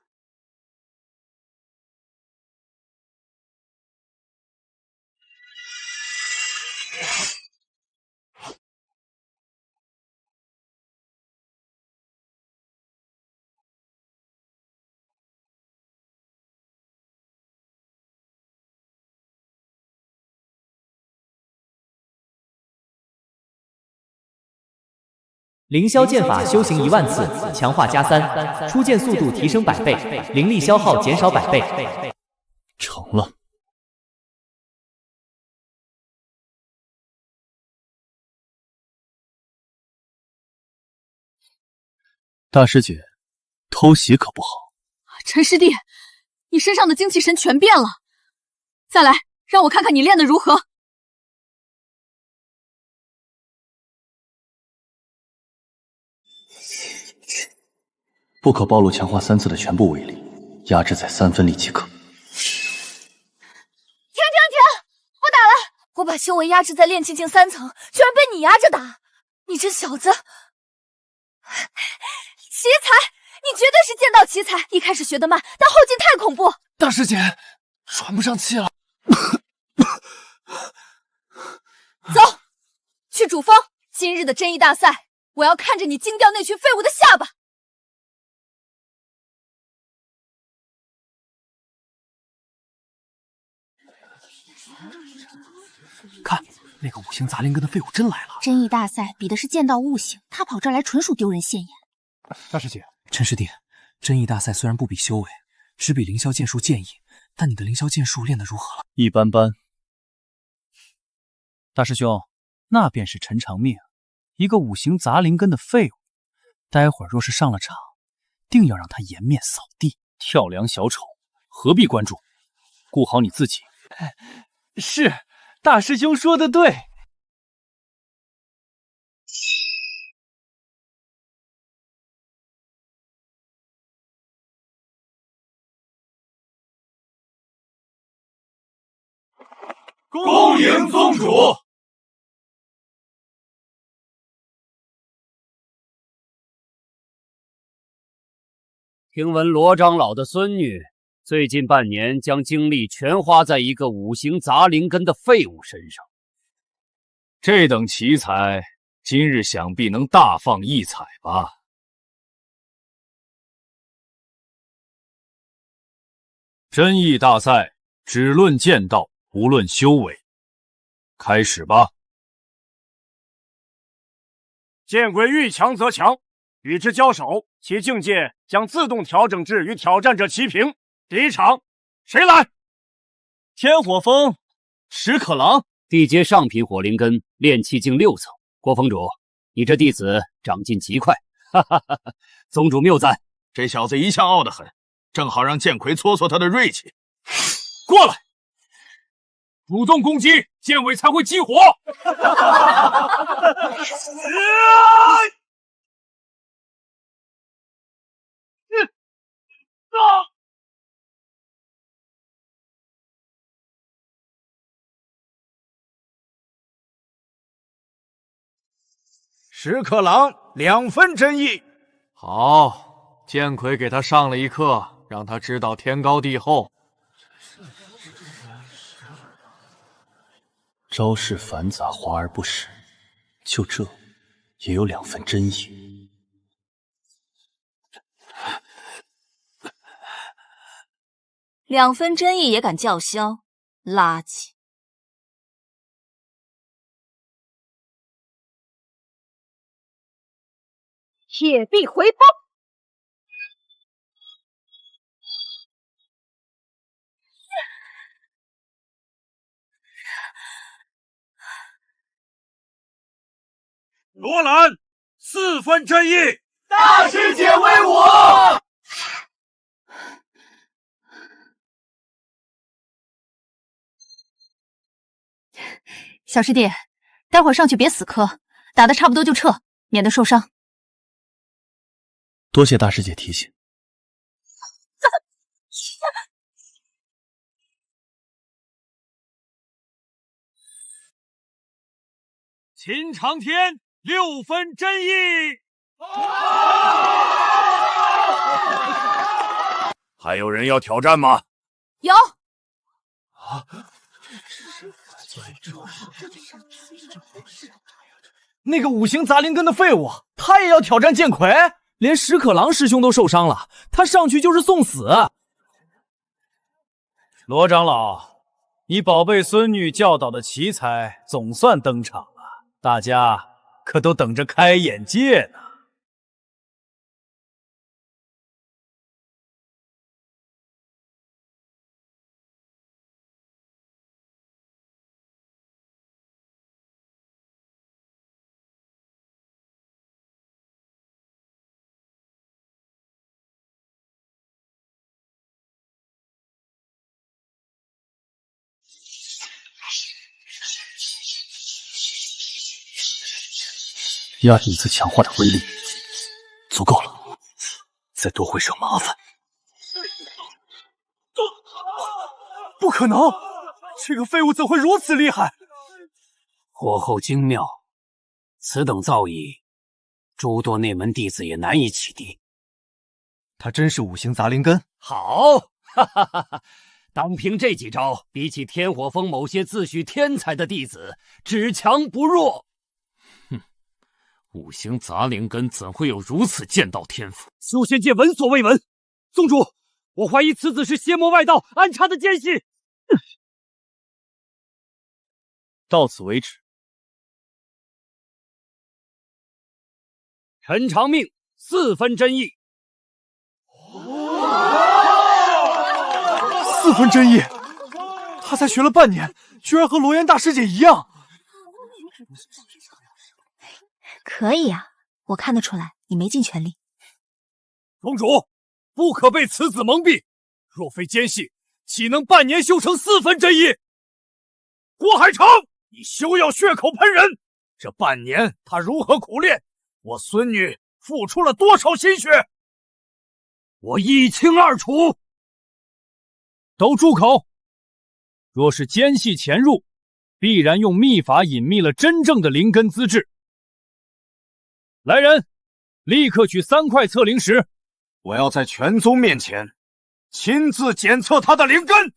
凌霄剑法修行10000次，强化加3，出剑速度提升100倍，灵力消耗减少100倍。成了。大师姐，偷袭可不好。陈师弟，你身上的精气神全变了。再来，让我看看你练得如何。不可暴露强化3次的全部威力，压制在3分力即可。停！不打了！我把修为压制在炼气境3层，居然被你压着打！你这小子，奇才！你绝对是剑道奇才，一开始学得慢，但后劲太恐怖。大师姐，喘不上气了。走，去主峰，今日的真意大赛，我要看着你惊掉那群废物的下巴。看，那个五行杂灵根的废物真来了。真意大赛比的是剑道悟性，他跑这儿来纯属丢人现眼。大师姐，陈师弟，真意大赛虽然不比修为，只比凌霄剑术剑意，但你的凌霄剑术练得如何了？一般般。大师兄，那便是陈长命，一个五行杂灵根的废物。待会儿若是上了场，定要让他颜面扫地。跳梁小丑，何必关注？顾好你自己。是，大师兄说的对。恭迎宗主。听闻罗长老的孙女最近半年将精力全花在一个五行杂灵根的废物身上，这等奇才，今日想必能大放异彩吧？真意大赛只论剑道，不论修为。开始吧。见鬼遇强则强，与之交手，其境界将自动调整至与挑战者齐平。第一场，谁来？天火峰，石可郎，地阶上品火灵根，炼气境6层。郭峰主，你这弟子长进极快，哈哈哈哈！宗主谬赞。这小子一向傲得很，正好让剑魁挫挫他的锐气。过来，主动攻击，剑尾才会激活。石可郎2分真意。好，剑魁给他上了一课，让他知道天高地厚。招式繁杂，华而不实，就这也有2分真意。2分真意也敢叫嚣，垃圾！铁臂回抛。罗兰4分真意，大师姐为我。小师弟，待会儿上去别死磕，打得差不多就撤，免得受伤。多谢大师姐提醒。秦长天6分真意。还有人要挑战吗？有。那个5行杂灵根的废物，他也要挑战剑魁，连石可郎师兄都受伤了，他上去就是送死。罗长老，你宝贝孙女教导的奇才总算登场了，大家可都等着开眼界呢。压影子强化的威力足够了，再多会惹麻烦。不可能，这个废物怎会如此厉害？火候精妙，此等造诣，诸多内门弟子也难以匹敌。他真是5行杂灵根。好，哈哈哈哈！单凭这几招，比起天火峰某些自诩天才的弟子，只强不弱。哼，5行杂灵根怎会有如此剑道天赋？修仙界闻所未闻。宗主，我怀疑此子是邪魔外道安插的奸细。到此为止。陈长命4分真意。4分真意，他才学了半年，居然和罗岩大师姐一样。可以啊，我看得出来你没尽全力。宗主，不可被此子蒙蔽，若非奸细，岂能半年修成4分真意？郭海成，你休要血口喷人！这半年他如何苦练，我孙女付出了多少心血，我一清二楚。都住口！若是奸细潜入，必然用秘法隐秘了真正的灵根资质。来人，立刻取3块测灵石，我要在全宗面前亲自检测他的灵根。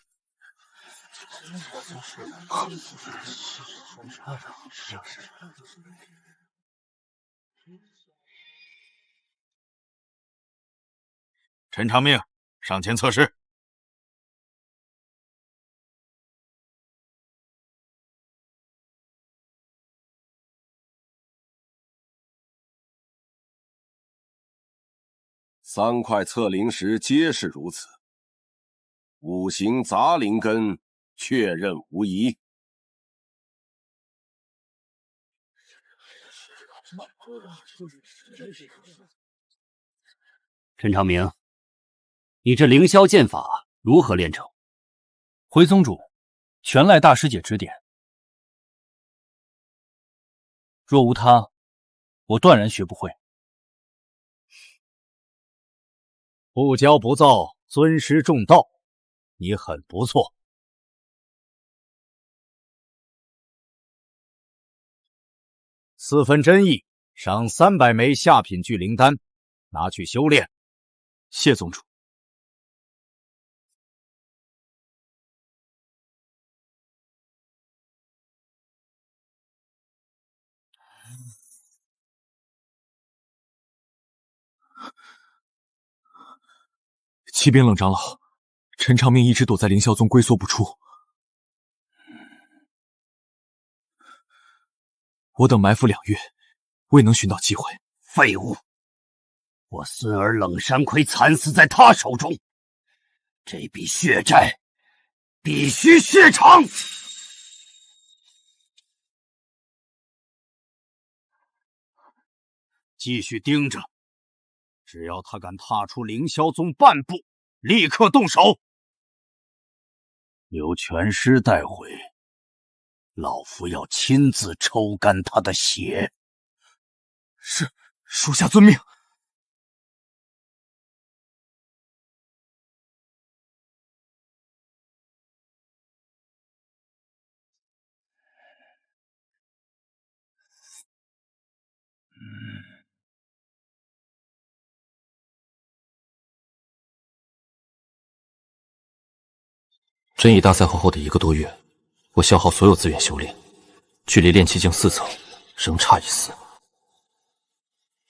陈长命，上前测试。3块测灵石皆是如此，5行杂灵根确认无疑。陈长明，你这凌霄剑法如何练成？回宗主，全赖大师姐指点。若无她，我断然学不会。不骄不躁，尊师重道，你很不错。4分真意，赏300枚下品聚灵丹，拿去修炼。谢宗主。启禀冷长老，陈长命一直躲在凌霄宗龟缩不出，我等埋伏2月，未能寻到机会。废物！我孙儿冷山葵惨死在他手中，这笔血债必须血偿！继续盯着，只要他敢踏出凌霄宗半步，立刻动手。留全尸待会，老夫要亲自抽干他的血。是，属下遵命。真乙大赛后的1个多月，我消耗所有资源修炼，距离炼气境4层仍差一丝。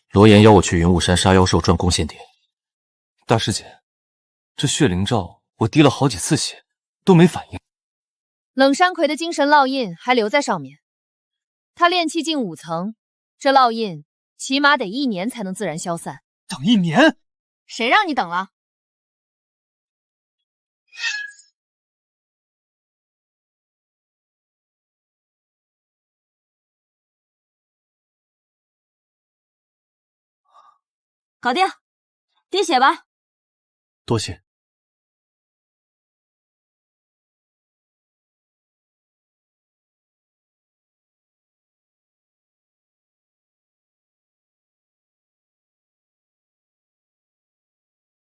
罗岩邀我去云雾山杀妖兽赚贡献点。大师姐，这血灵罩我滴了好几次血都没反应。冷山葵的精神烙印还留在上面，他炼气境5层，这烙印起码得1年才能自然消散。等1年？谁让你等了？搞定，滴血吧。多谢。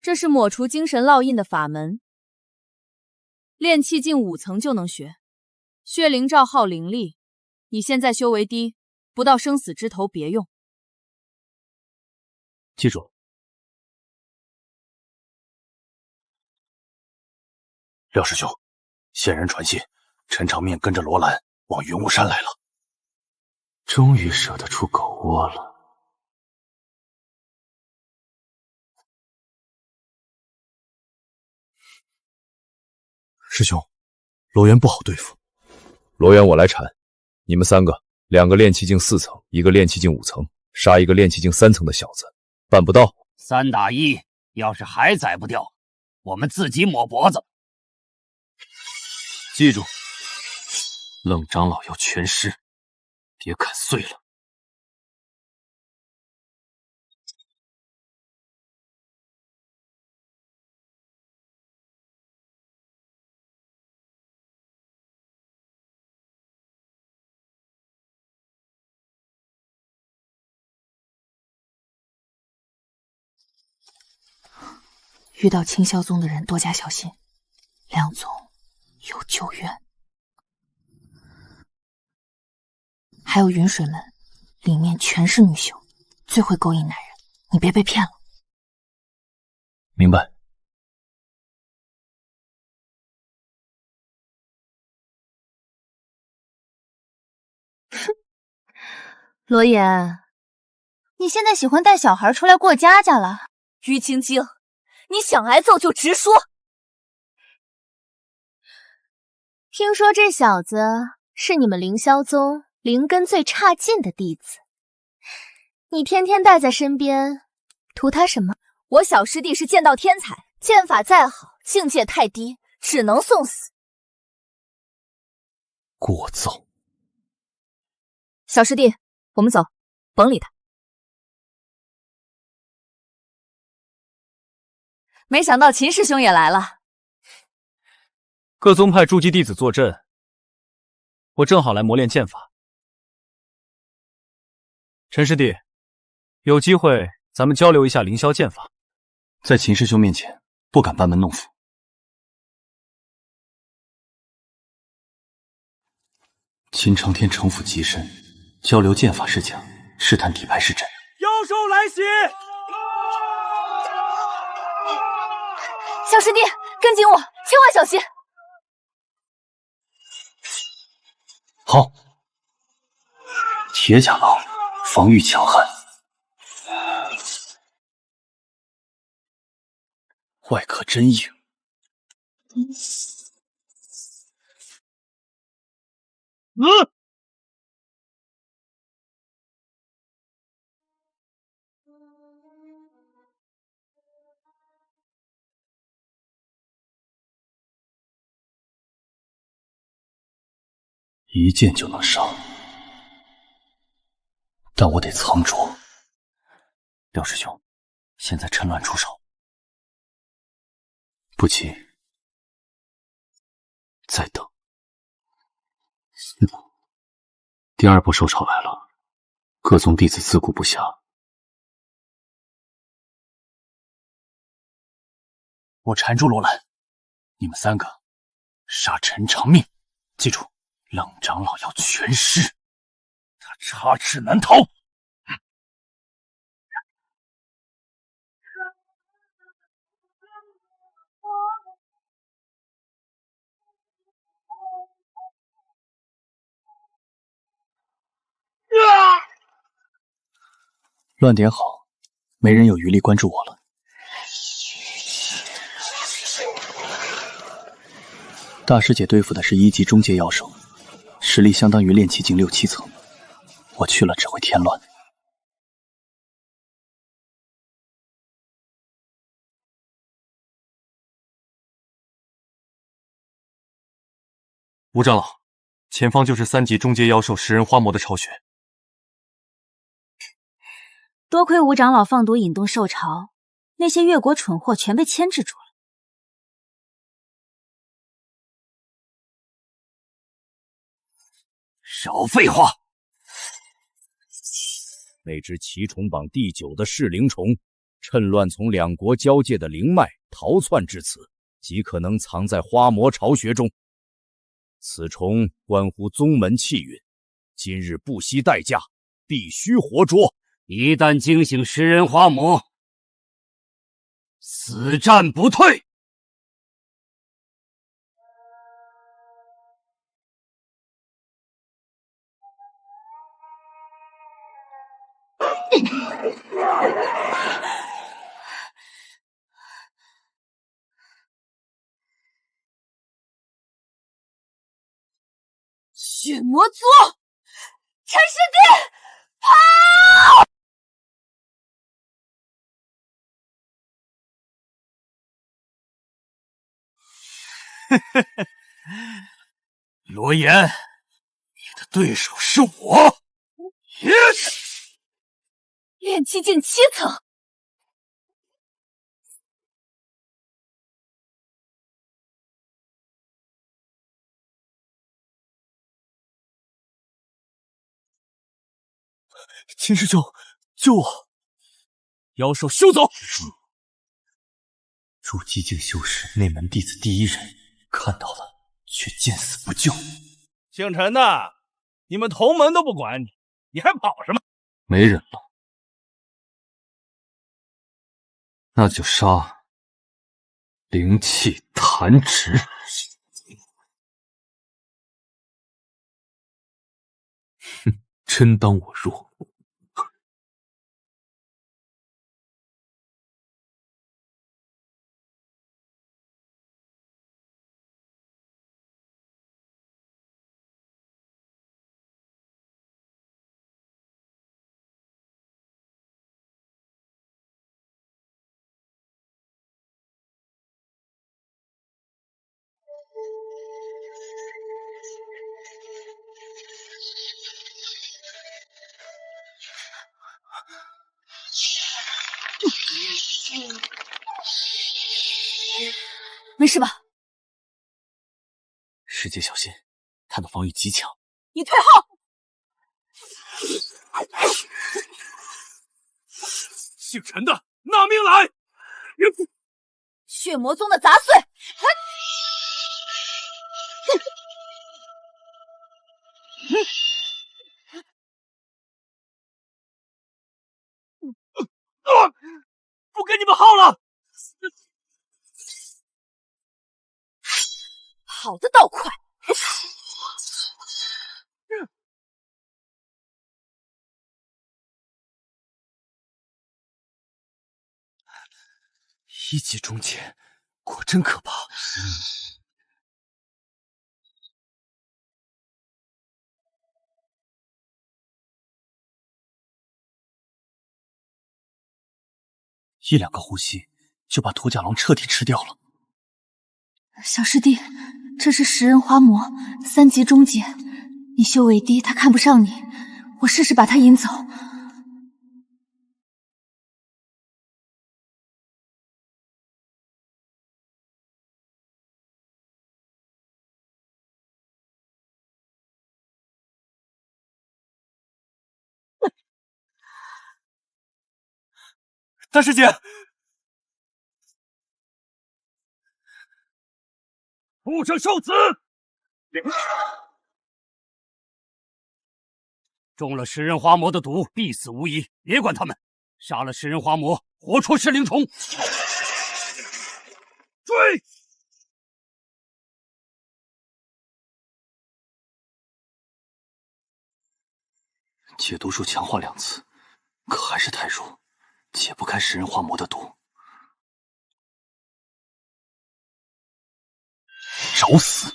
这是抹除精神烙印的法门，炼气境5层就能学。血灵罩耗灵力，你现在修为低，不到生死之头别用。记住了。廖师兄，仙人传信，陈长面跟着罗兰往云雾山来了。终于舍得出狗窝了。师兄，罗元不好对付。罗元我来缠，你们3个，2个炼气境4层，1个炼气境5层，杀1个炼气境3层的小子。办不到，3打1，要是还宰不掉，我们自己抹脖子。记住，冷长老要全尸，别砍碎了。遇到清霄宗的人多加小心，梁宗有旧怨。还有云水门，里面全是女修，最会勾引男人，你别被骗了。明白。哼，罗言，你现在喜欢带小孩出来过家家了？于青青，你想挨揍就直说。听说这小子是你们凌霄宗灵根最差劲的弟子，你天天带在身边，图他什么？我小师弟是剑道天才，剑法再好，境界太低，只能送死。聒噪！小师弟，我们走，甭理他。没想到秦师兄也来了。各宗派驻基弟子坐镇，我正好来磨练剑法。陈师弟，有机会咱们交流一下凌霄剑法。在秦师兄面前，不敢班门弄斧。秦长天城府极深，交流剑法是讲，试探底牌是真。妖兽来袭！小师弟，跟紧我，千万小心！好，铁甲狼防御强悍，外壳真硬。一剑就能伤，但我得藏拙。廖师兄，现在趁乱出手，不急，再等。第二波收潮来了，各宗弟子自顾不暇。我缠住罗兰，你们3个杀陈长命，记住，冷长老要全尸，他插翅难逃。乱点好，没人有余力关注我了。大师姐对付的是1级中阶妖兽，实力相当于炼气境6、7层，我去了只会添乱。吴长老，前方就是3级中阶妖兽食人花魔的巢穴。多亏吴长老放毒引动兽潮，那些越国蠢货全被牵制住了。少废话！那只奇虫榜第9的噬灵虫，趁乱从2国交界的灵脉逃窜至此，极可能藏在花魔巢穴中。此虫关乎宗门气运，今日不惜代价，必须活捉。一旦惊醒食人花魔，死战不退。血魔族，陈师弟，跑！罗岩，你的对手是我。炼气境7层，秦师兄，救我！妖兽休走！筑基境修士内门弟子第1人，看到了却见死不救。姓陈的，你们同门都不管你，你还跑什么？没人了，那就杀灵气弹指。哼，真当我弱？没事吧？师姐小心，他的防御极强。你退后！姓陈的，拿命来！血魔宗的杂碎！不跟你们耗了！跑得倒快！1级中阶，果真可怕。1、2个呼吸就把土甲龙彻底吃掉了。小师弟，这是食人花魔，3级中阶，你修为低，他看不上你，我试试把他引走。大师姐，畜生受死！中了食人花魔的毒，必死无疑。别管他们，杀了食人花魔，活捉噬灵虫。追！解毒术强化2次，可还是太弱，解不开食人花魔的毒。找死！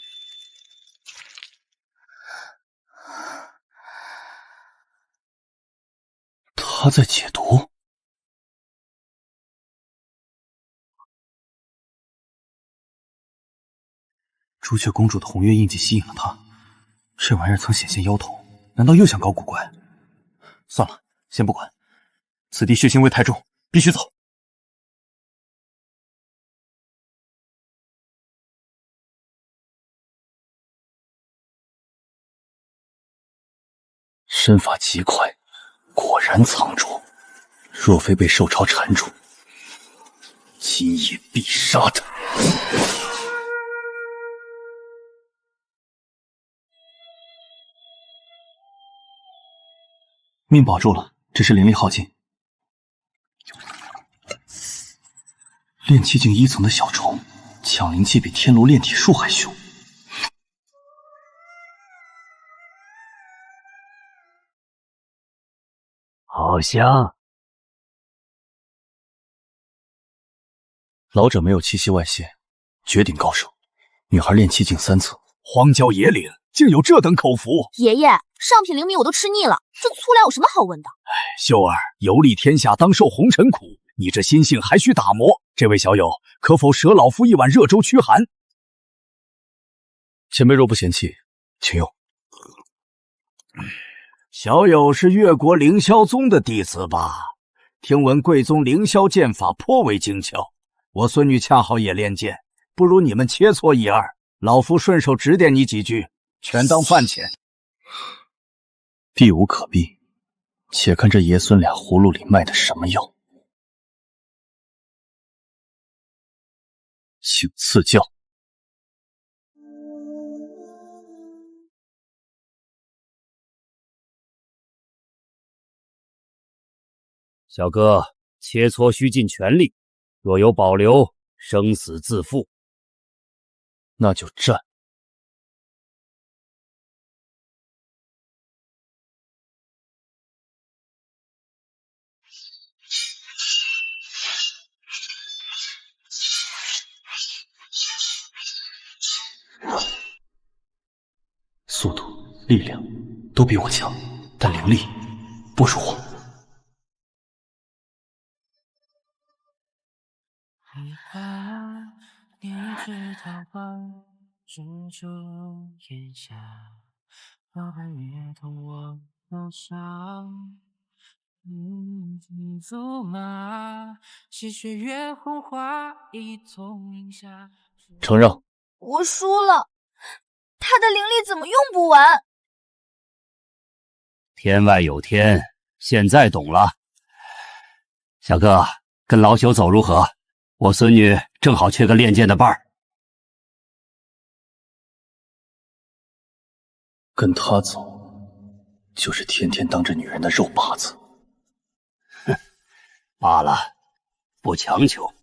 他在解毒。朱雀公主的红月印记吸引了他，这玩意儿曾显现妖童，难道又想搞古怪？算了，先不管，此地血腥味太重，必须走。身法极快，果然藏住。若非被兽潮缠住，今夜必杀他。命保住了，只是灵力耗尽。炼气境1层的小虫，抢灵气比天炉炼体术还凶。好香！老者没有气息外泄，绝顶高手。女孩炼气境3层，荒郊野岭竟有这等口福。爷爷，上品灵米我都吃腻了，这粗粮有什么好问的？秀儿，游历天下当受红尘苦，你这心性还需打磨。这位小友，可否舍老夫一碗热粥驱寒？前辈若不嫌弃，请用。小友是越国凌霄宗的弟子吧？听闻贵宗凌霄剑法颇为精巧，我孙女恰好也练剑，不如你们切磋一二，老夫顺手指点你几句，全当饭钱。避无可避，且看这爷孙俩葫芦里卖的什么药。请赐教。小哥，切磋需尽全力，若有保留，生死自负。那就战！速度、力量都比我强，但灵力不如我。你知道吗？蜘蛛眼下，老板越痛我多少？你走马，细雪月红花一同饮下。承让。我输了，他的灵力怎么用不完？天外有天，现在懂了。小哥，跟老朽走如何？我孙女正好缺个练剑的伴儿。跟他走，就是天天当着女人的肉靶子。哼，罢了，不强求。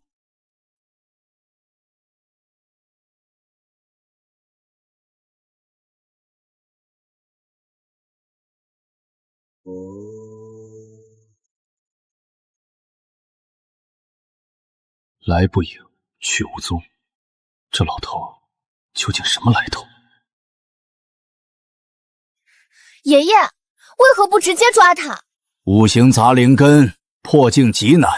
来不影，去无踪，这老头究竟什么来头？爷爷，为何不直接抓他？五行杂灵根破境极难，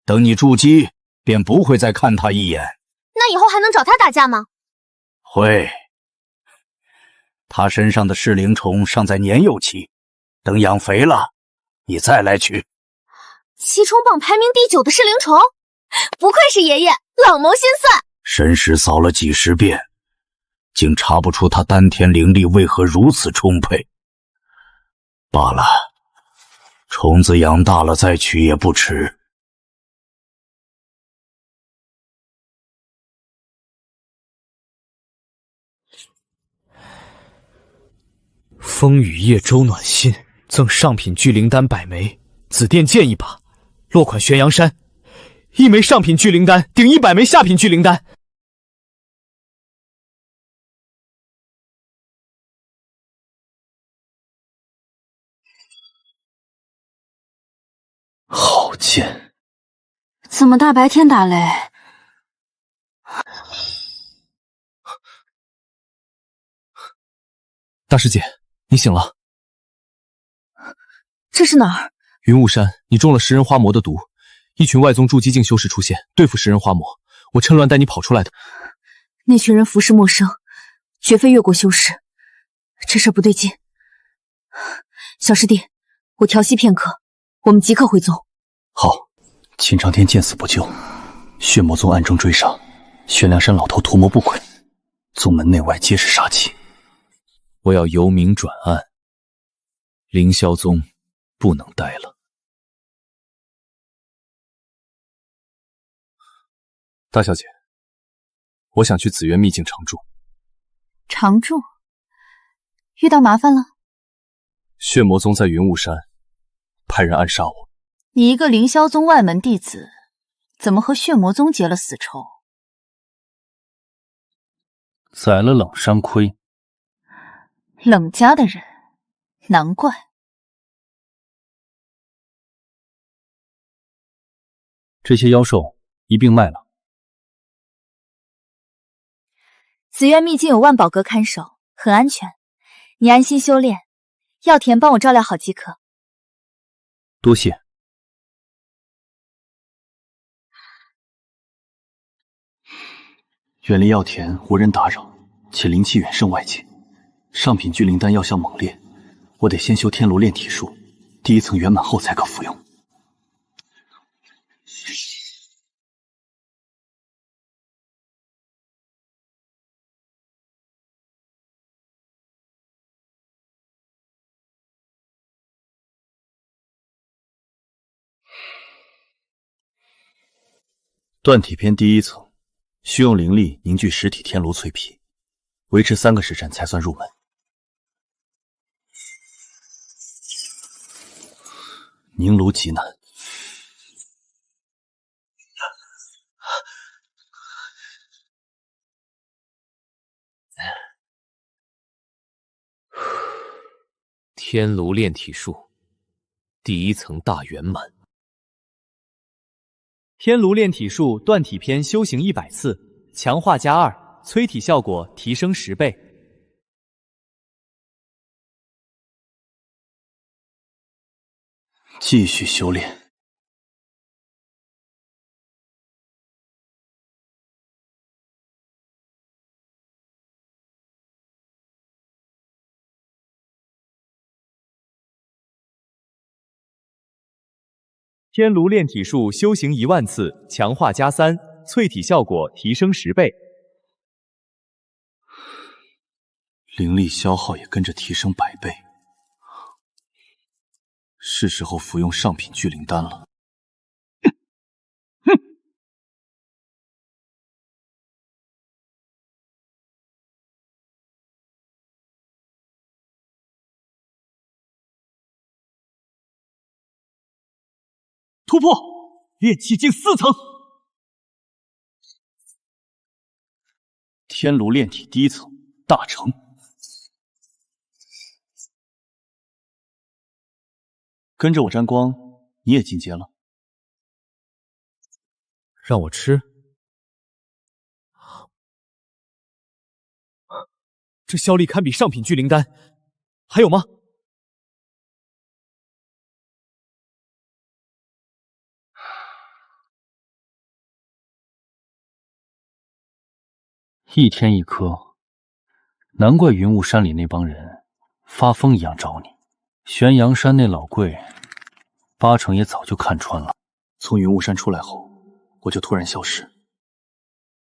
等你筑基，便不会再看他一眼。那以后还能找他打架吗？会。他身上的噬灵虫尚在年幼期，等养肥了，你再来取。七虫榜排名第9的噬灵虫，不愧是爷爷，老谋深算。神识扫了几十遍，竟查不出他丹田灵力为何如此充沛。罢了，虫子养大了再取也不迟。风雨夜周暖心，赠上品聚灵丹100枚，紫电剑1把，落款玄阳山。1枚上品聚灵丹顶100枚下品聚灵丹。好贱！怎么大白天打雷？大师姐，你醒了。这是哪儿？云雾山，你中了食人花魔的毒，一群外宗筑基境修士出现，对付食人花魔，我趁乱带你跑出来的。那群人服饰陌生，绝非越国修士，这事不对劲。小师弟，我调息片刻，我们即刻回宗。好。秦长天见死不救，血魔宗暗中追杀，玄梁山老头图谋不轨，宗门内外皆是杀气。我要由明转暗，凌霄宗不能待了。大小姐，我想去紫渊秘境常住。常住？遇到麻烦了？血魔宗在云雾山派人暗杀我。你一个凌霄宗外门弟子，怎么和血魔宗结了死仇？宰了冷山亏。冷家的人，难怪。这些妖兽一并卖了。紫渊秘境有万宝阁看守，很安全，你安心修炼。药田帮我照料好即可。多谢。远离药田，无人打扰，且灵气远胜外界。上品聚灵丹药效猛烈，我得先修天炉炼体术，第1层圆满后才可服用。断体篇第1层。需用灵力凝聚实体天炉淬皮，维持3个时辰才算入门。凝炉极难，天炉炼体术，第1层大圆满。天炉炼体术断体篇修行100次，强化+2，淬体效果提升10倍。继续修炼。天炉炼体术修行10000次，强化+3，淬体效果提升10倍。灵力消耗也跟着提升100倍，是时候服用上品聚灵丹了。突破！炼气境4层。天炉炼体第1层大成。跟着我沾光，你也进阶了。让我吃？这效力堪比上品聚灵丹，还有吗？1天1颗，难怪云雾山里那帮人发疯一样找你。玄阳山那老贵，8成也早就看穿了。从云雾山出来后，我就突然消失，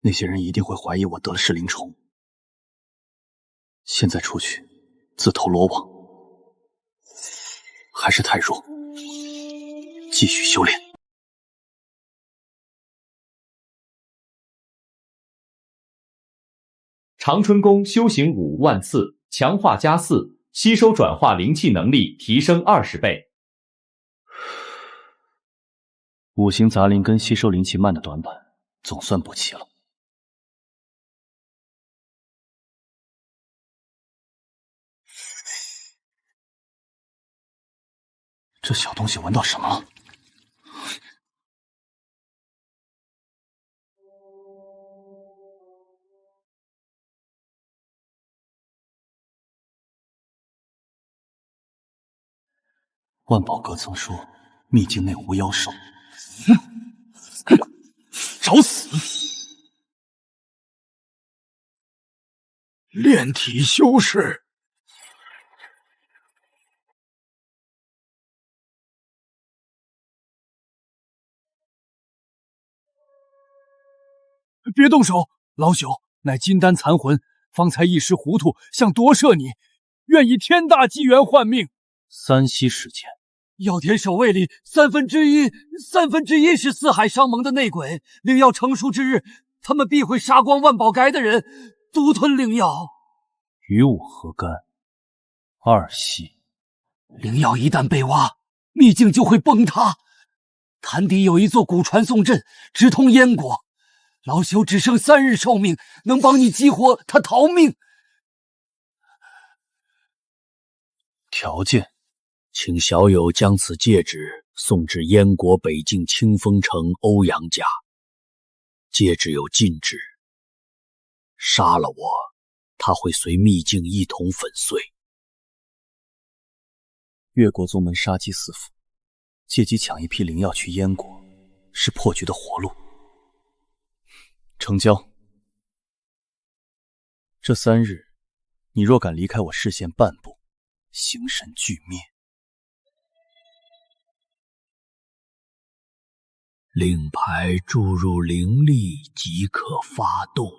那些人一定会怀疑我得了噬灵虫。现在出去，自投罗网，还是太弱，继续修炼。长春宫修行50000次，强化+4，吸收转化灵气能力提升20倍。五行杂灵根吸收灵气慢的短板总算补齐了。这小东西闻到什么？万宝阁曾说秘境内无妖兽，找死！炼体修士。别动手，老朽乃金丹残魂，方才一时糊涂，想夺舍你，愿以天大机缘换命。3息时间。药田守卫里三分之一是四海商盟的内鬼，灵药成熟之日，他们必会杀光万宝斋的人，独吞灵药。与我何干？2息。灵药一旦被挖，秘境就会崩塌。潭底有一座古传送阵，直通燕国。老朽只剩3日寿命，能帮你激活他逃命。条件，请小友将此戒指送至燕国北境清风城欧阳家。戒指有禁制，杀了我，他会随秘境一同粉碎。越国宗门杀机四伏，借机抢一批灵药去燕国，是破局的活路。成交。这3日，你若敢离开我视线半步，形神俱灭。令牌注入灵力即可发动。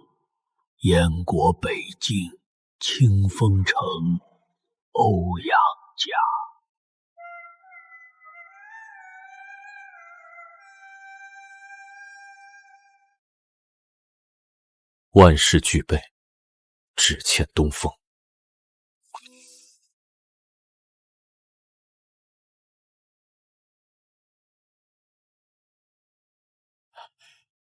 燕国北境清风城欧阳家。万事俱备，只欠东风。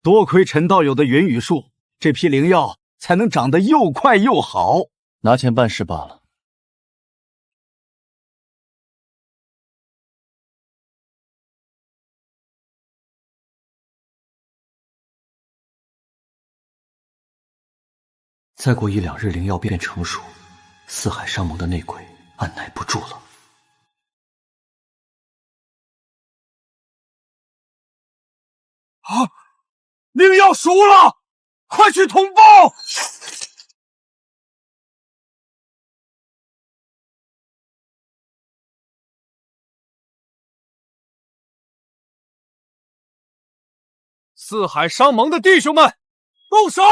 多亏陈道友的云雨术，这批灵药才能长得又快又好。拿钱办事罢了。再过1、2日，灵药便成熟，四海商盟的内鬼按耐不住了。啊！灵药熟了，快去通报！四海商盟的弟兄们，动手！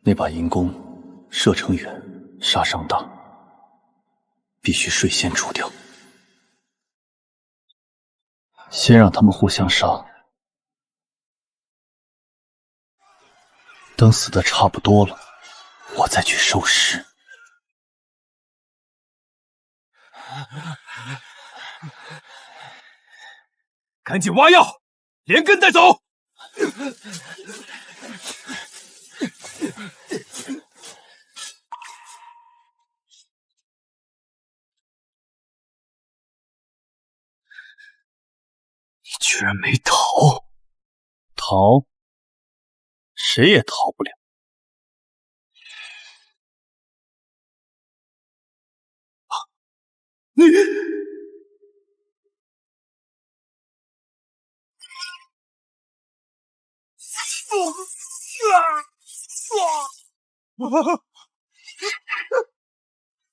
那把银弓射程远，杀伤大，必须率先除掉。先让他们互相杀，等死的差不多了，我再去收尸。赶紧挖药，连根带走！居然没逃！逃？谁也逃不了。你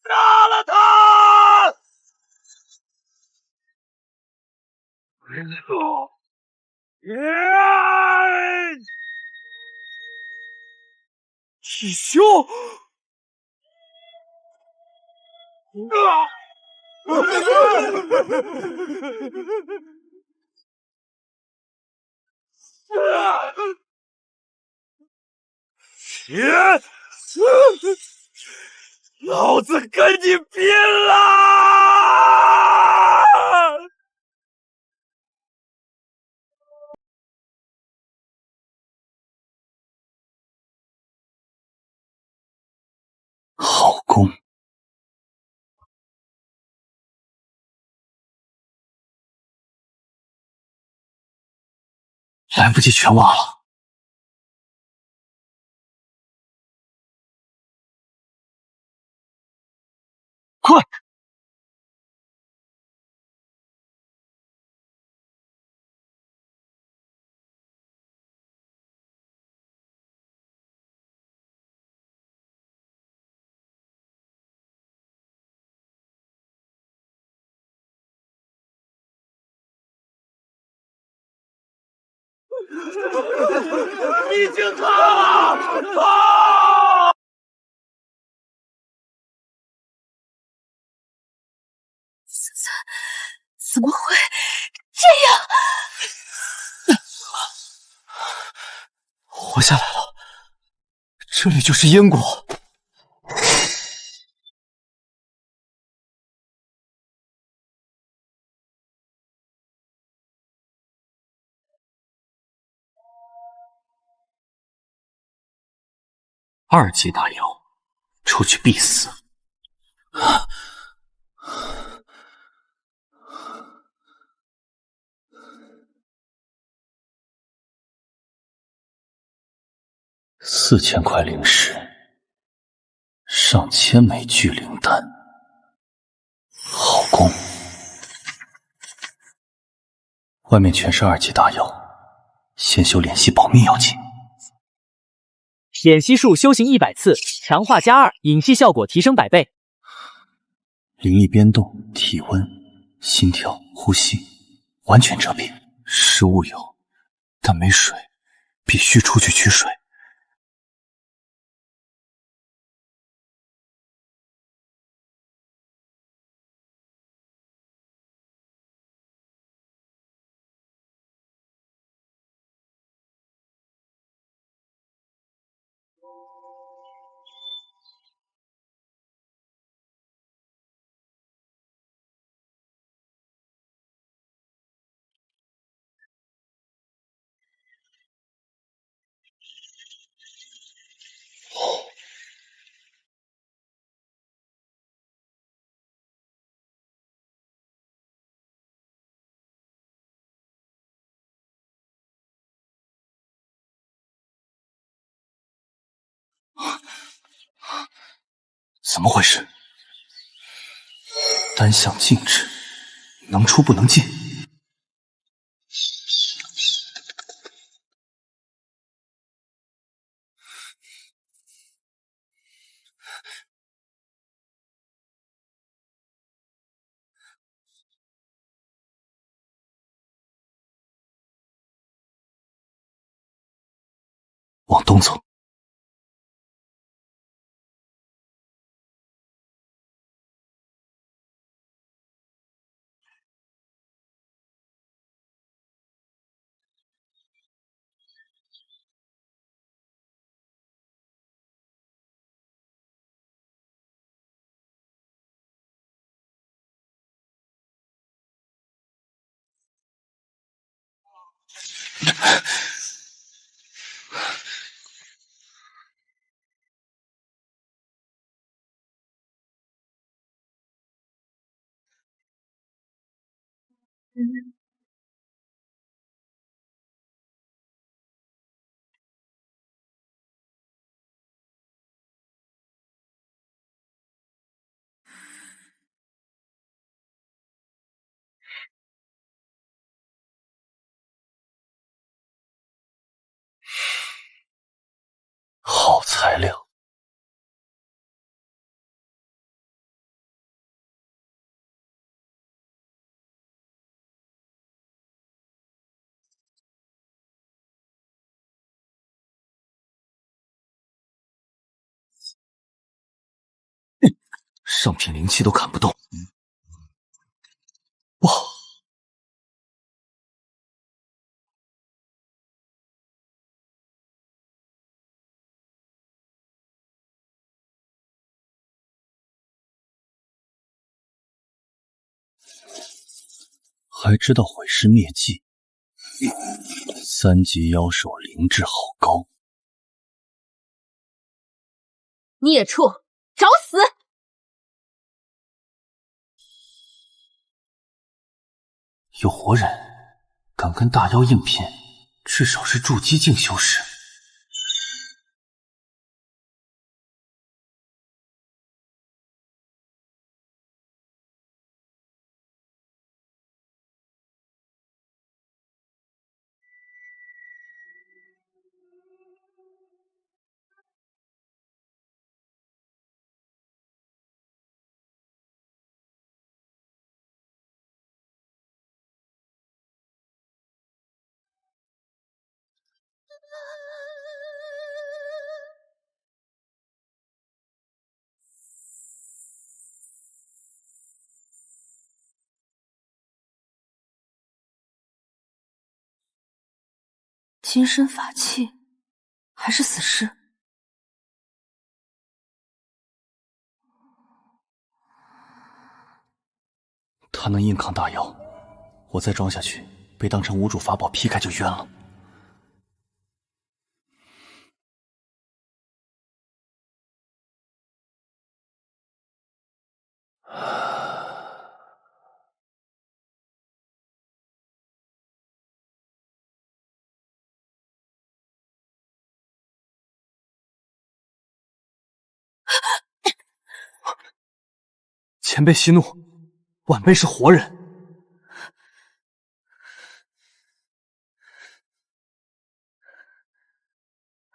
杀了他！师兄！别！老子跟你拼了！好攻！来不及全挖了。快！毕竟他啊！怎么会这样？活下来了，这里就是燕国。2级大妖，出去必死！4000块灵石，上千枚聚灵丹，好攻！外面全是2级大妖，先修联系保命要紧。点吸数修行100次，强化+2，隐系效果提升100倍。灵力变动、体温、心跳、呼吸完全遮蔽。食物有，但没水，必须出去取水。怎么回事？单向禁止，能出不能进。往东走。上品灵气都砍不动。哇！还知道毁尸灭迹，3级妖兽灵智好高。孽畜，找死！有活人敢跟大妖硬拼，至少是筑基境修士。金身法器，还是死尸？他能硬抗大妖，我再装下去，被当成无主法宝劈开就冤了。前辈息怒，晚辈是活人。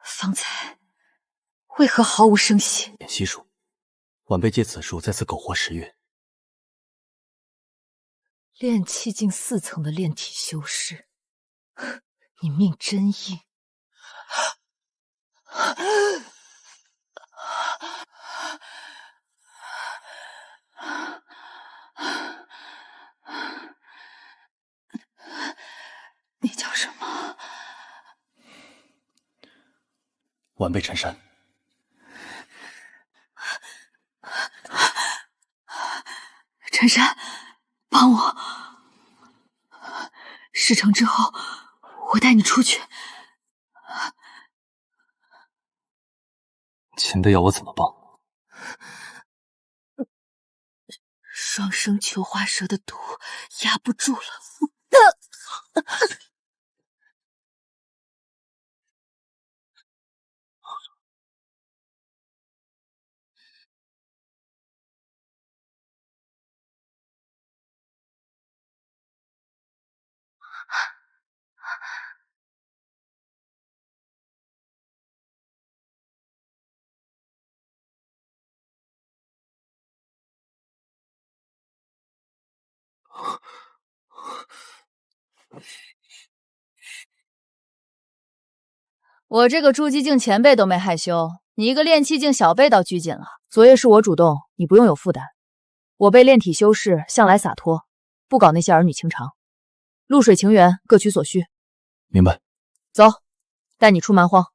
方才为何毫无声息？点息术，晚辈借此术再次苟活10月。炼气境4层的炼体修士，你命真硬。你叫什么？晚辈陈山。陈山，帮我！事成之后，我带你出去。前辈要我怎么帮？双生球花蛇的毒压不住了。我这个筑基境前辈都没害羞，你一个炼气境小辈倒拘谨了。昨夜是我主动，你不用有负担。我辈炼体修士向来洒脱，不搞那些儿女情长。露水情缘，各取所需。明白。走，带你出蛮荒。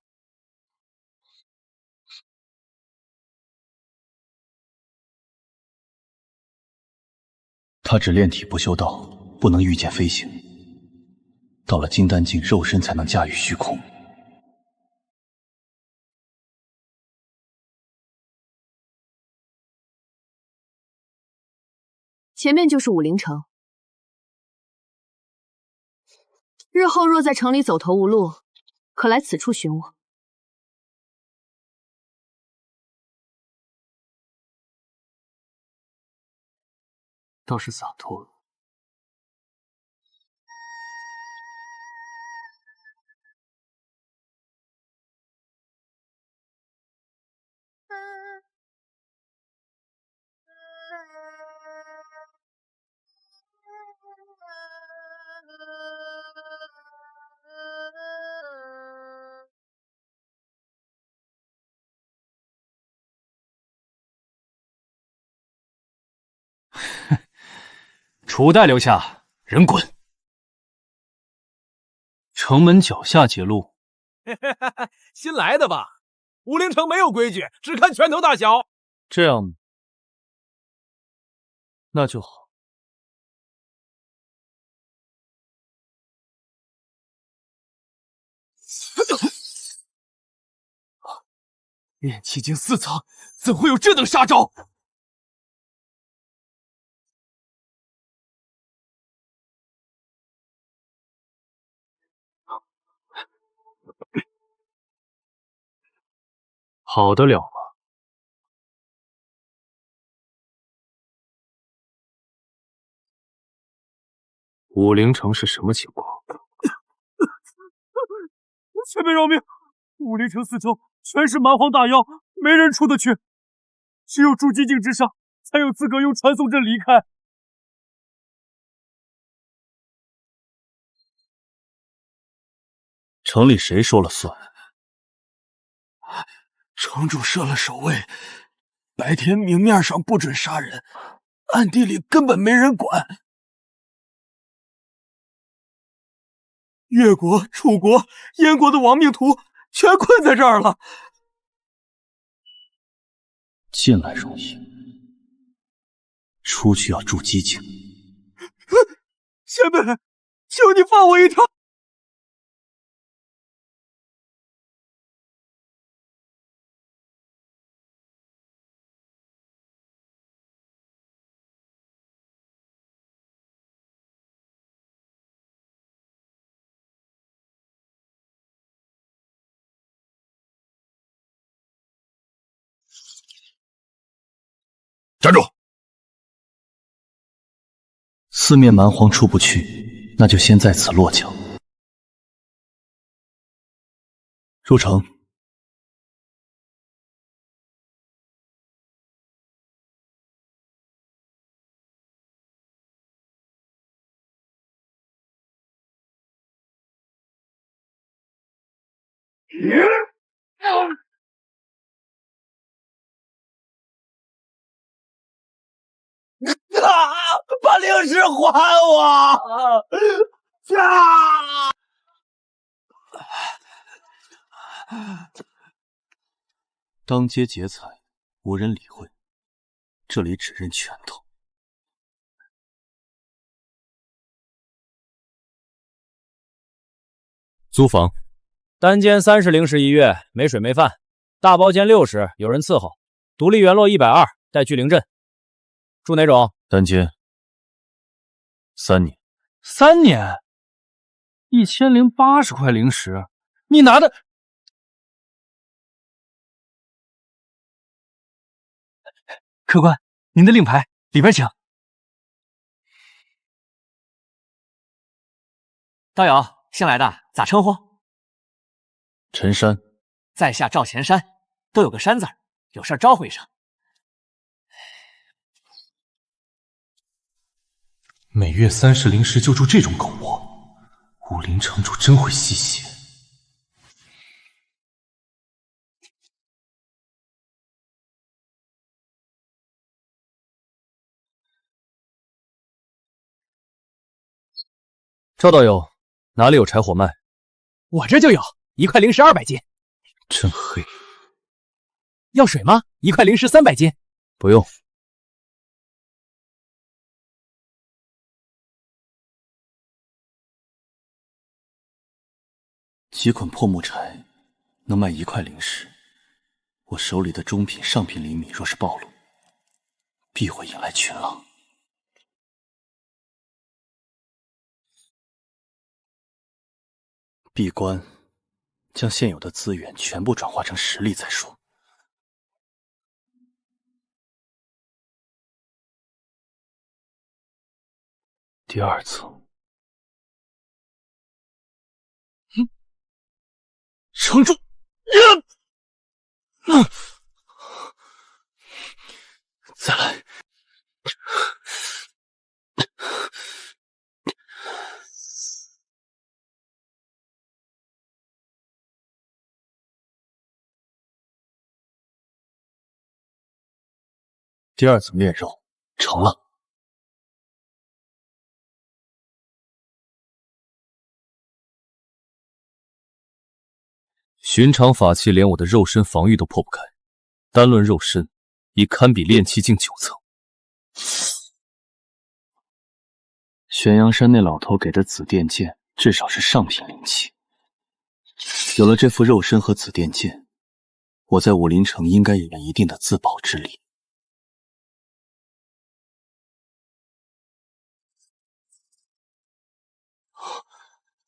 他只炼体不修道，不能御剑飞行。到了金丹境，肉身才能驾驭虚空。前面就是武陵城，日后若在城里走投无路，可来此处寻我。倒是洒脱。楚代留下，人滚。城门脚下截路。新来的吧？武陵城没有规矩，只看拳头大小。这样，那就好。炼气境4层，怎会有这等杀招？好得了吗？武陵城是什么情况？前辈饶命！武陵城4周全是蛮荒大妖，没人出得去，只有筑基境之上才有资格用传送阵离开。城里谁说了算？城主设了守卫，白天明面上不准杀人，暗地里根本没人管。越国、楚国、燕国的亡命徒全困在这儿了。进来容易，出去要筑基境。前辈，求你放我一条。站住！四面蛮荒出不去，那就先在此落脚。入城。把灵石还我！当街劫财，无人理会，这里只认拳头。租房，单间30灵石1月，没水没饭；大包间60，有人伺候。独立原落120，带聚灵阵。住哪种？单间。3年。3年，1080块灵石，你拿的？客官，您的令牌，里边请。道友，新来的，咋称呼？陈山。在下赵钱山，都有个山字儿，有事招呼一声。每月30灵石就住这种狗窝，武林城主真会吸血。赵道友，哪里有柴火卖？我这就有，1块灵石200斤。真黑。要水吗？1块灵石300斤。不用。几捆破木柴能卖1块灵石，我手里的中品、上品灵米若是暴露，必会引来群狼。闭关，将现有的资源全部转化成实力再说。第2层。城主，再来。第2层炼肉成了。寻常法器连我的肉身防御都破不开，单论肉身，已堪比炼气境9层。玄阳山那老头给的紫电剑，至少是上品灵器。有了这副肉身和紫电剑，我在武林城应该有了一定的自保之力。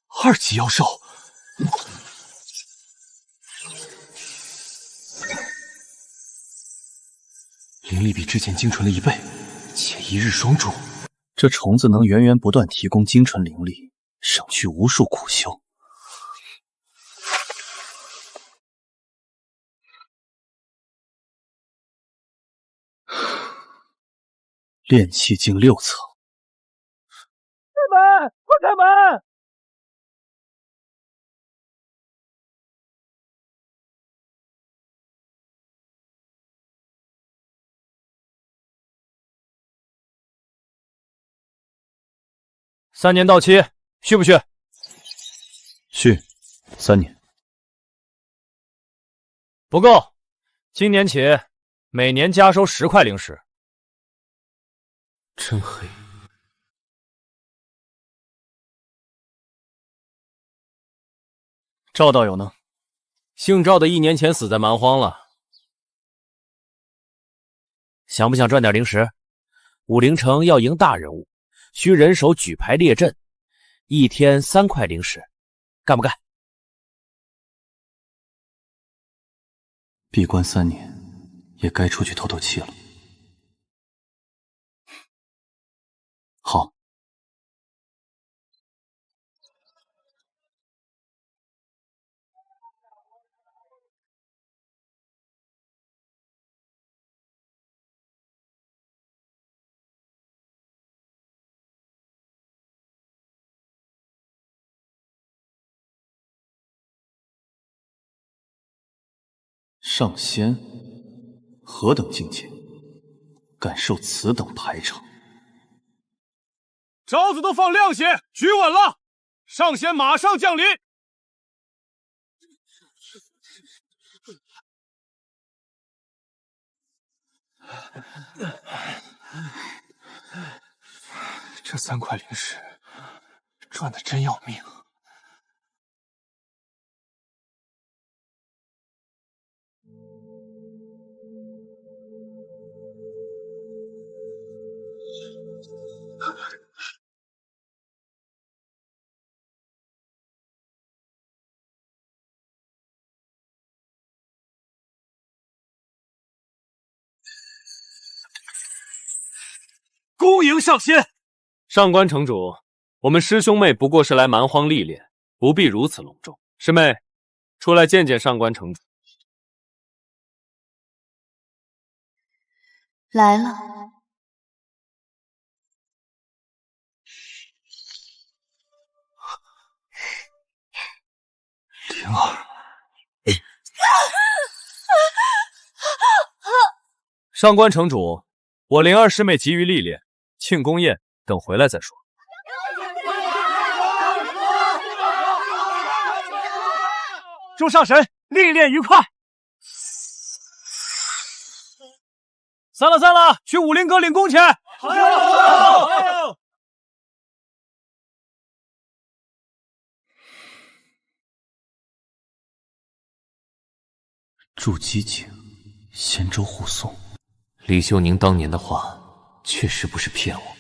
2级妖兽，灵力比之前精纯了1倍，且一日双注。这虫子能源源不断提供精纯灵力，省去无数苦修。炼气境6层。开门！快开门！3年到期，续不续？续，3年。不够，今年起每年加收10块灵石。真黑。赵道友呢？姓赵的1年前死在蛮荒了。想不想赚点灵石？武陵城要迎大人物，需人手举牌列阵，1天3块灵石，干不干？闭关3年，也该出去透透气了。好。上仙，何等境界？敢受此等排场？招子都放亮些，举稳了，上仙马上降临。这3块灵石赚的真要命。恭迎上仙！上官城主，我们师兄妹不过是来蛮荒历练，不必如此隆重。师妹，出来见见上官城主。来了。灵儿，上官城主，我灵儿师妹急于历练，庆功宴等回来再说。祝上神历练愉快。散了散了，去武林阁领功去。好。筑基境，仙舟护送。李秀宁当年的话，确实不是骗我。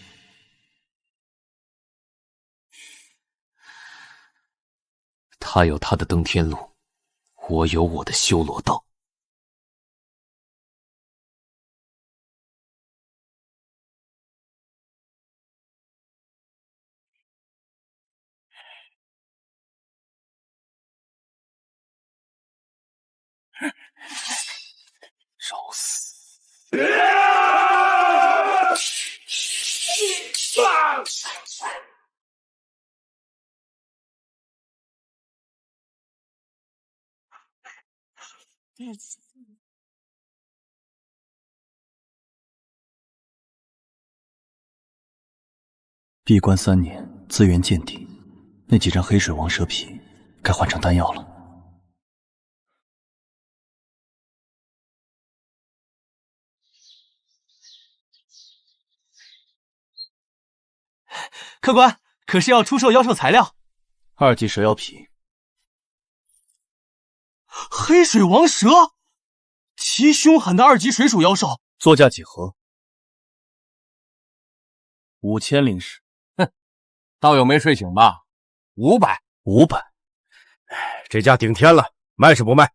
他有他的登天路，我有我的修罗道。找死！闭关3年，资源见底，那几张黑水王蛇皮该换成丹药了。客官，可是要出售妖兽材料？2级蛇妖皮。黑水王蛇，其凶狠的2级水属妖兽。作价几何？5000灵石。哼，道友没睡醒吧？500。这价顶天了，卖是不卖？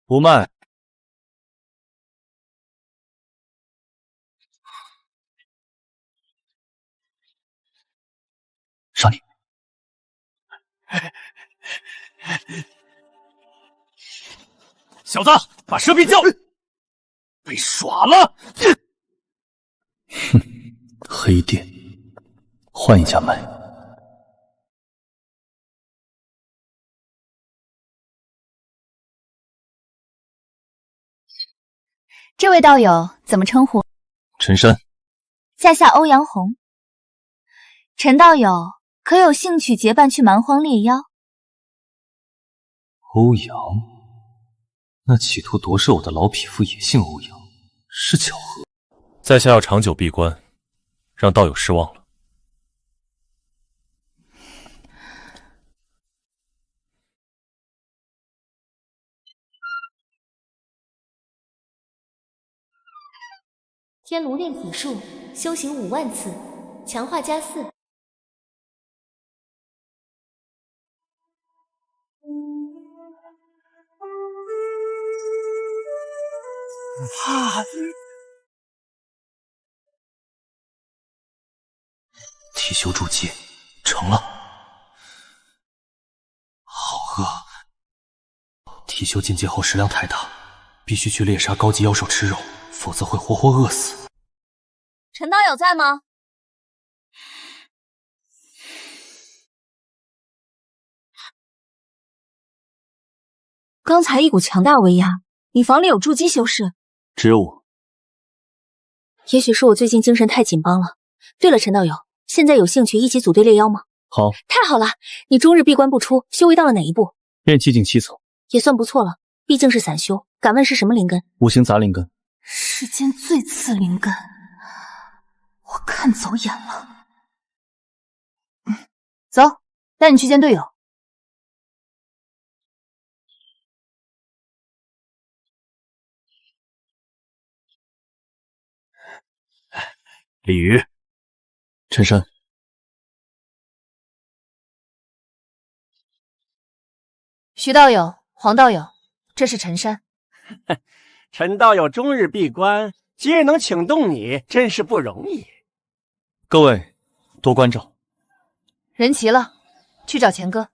不卖。少宁，小子，把蛇皮交！被耍了！哼，黑店，换一家卖。这位道友怎么称呼？陈山。在下欧阳红。陈道友可有兴趣结伴去蛮荒猎妖？欧阳，那企图夺舍我的老匹夫也姓欧阳，是巧合。在下要长久闭关，让道友失望了。天炉炼体术，修行5万次，强化加4。体修筑基成了，好饿！体修进阶后食量太大，必须去猎杀高级妖兽吃肉，否则会活活饿死。陈道友在吗？刚才一股强大威压，你房里有筑基修士？只有我。也许是我最近精神太紧绷了。对了，陈道友，现在有兴趣一起组队猎妖吗？好。太好了，你终日闭关不出，修为到了哪一步？炼气境7层，也算不错了，毕竟是散修。敢问是什么灵根？5行杂灵根。世间最次灵根，我看走眼了。走，带你去见队友。李宇，陈山，徐道友、黄道友，这是陈山。陈道友终日闭关，今日能请动你，真是不容易。各位多关照。人齐了，去找钱哥。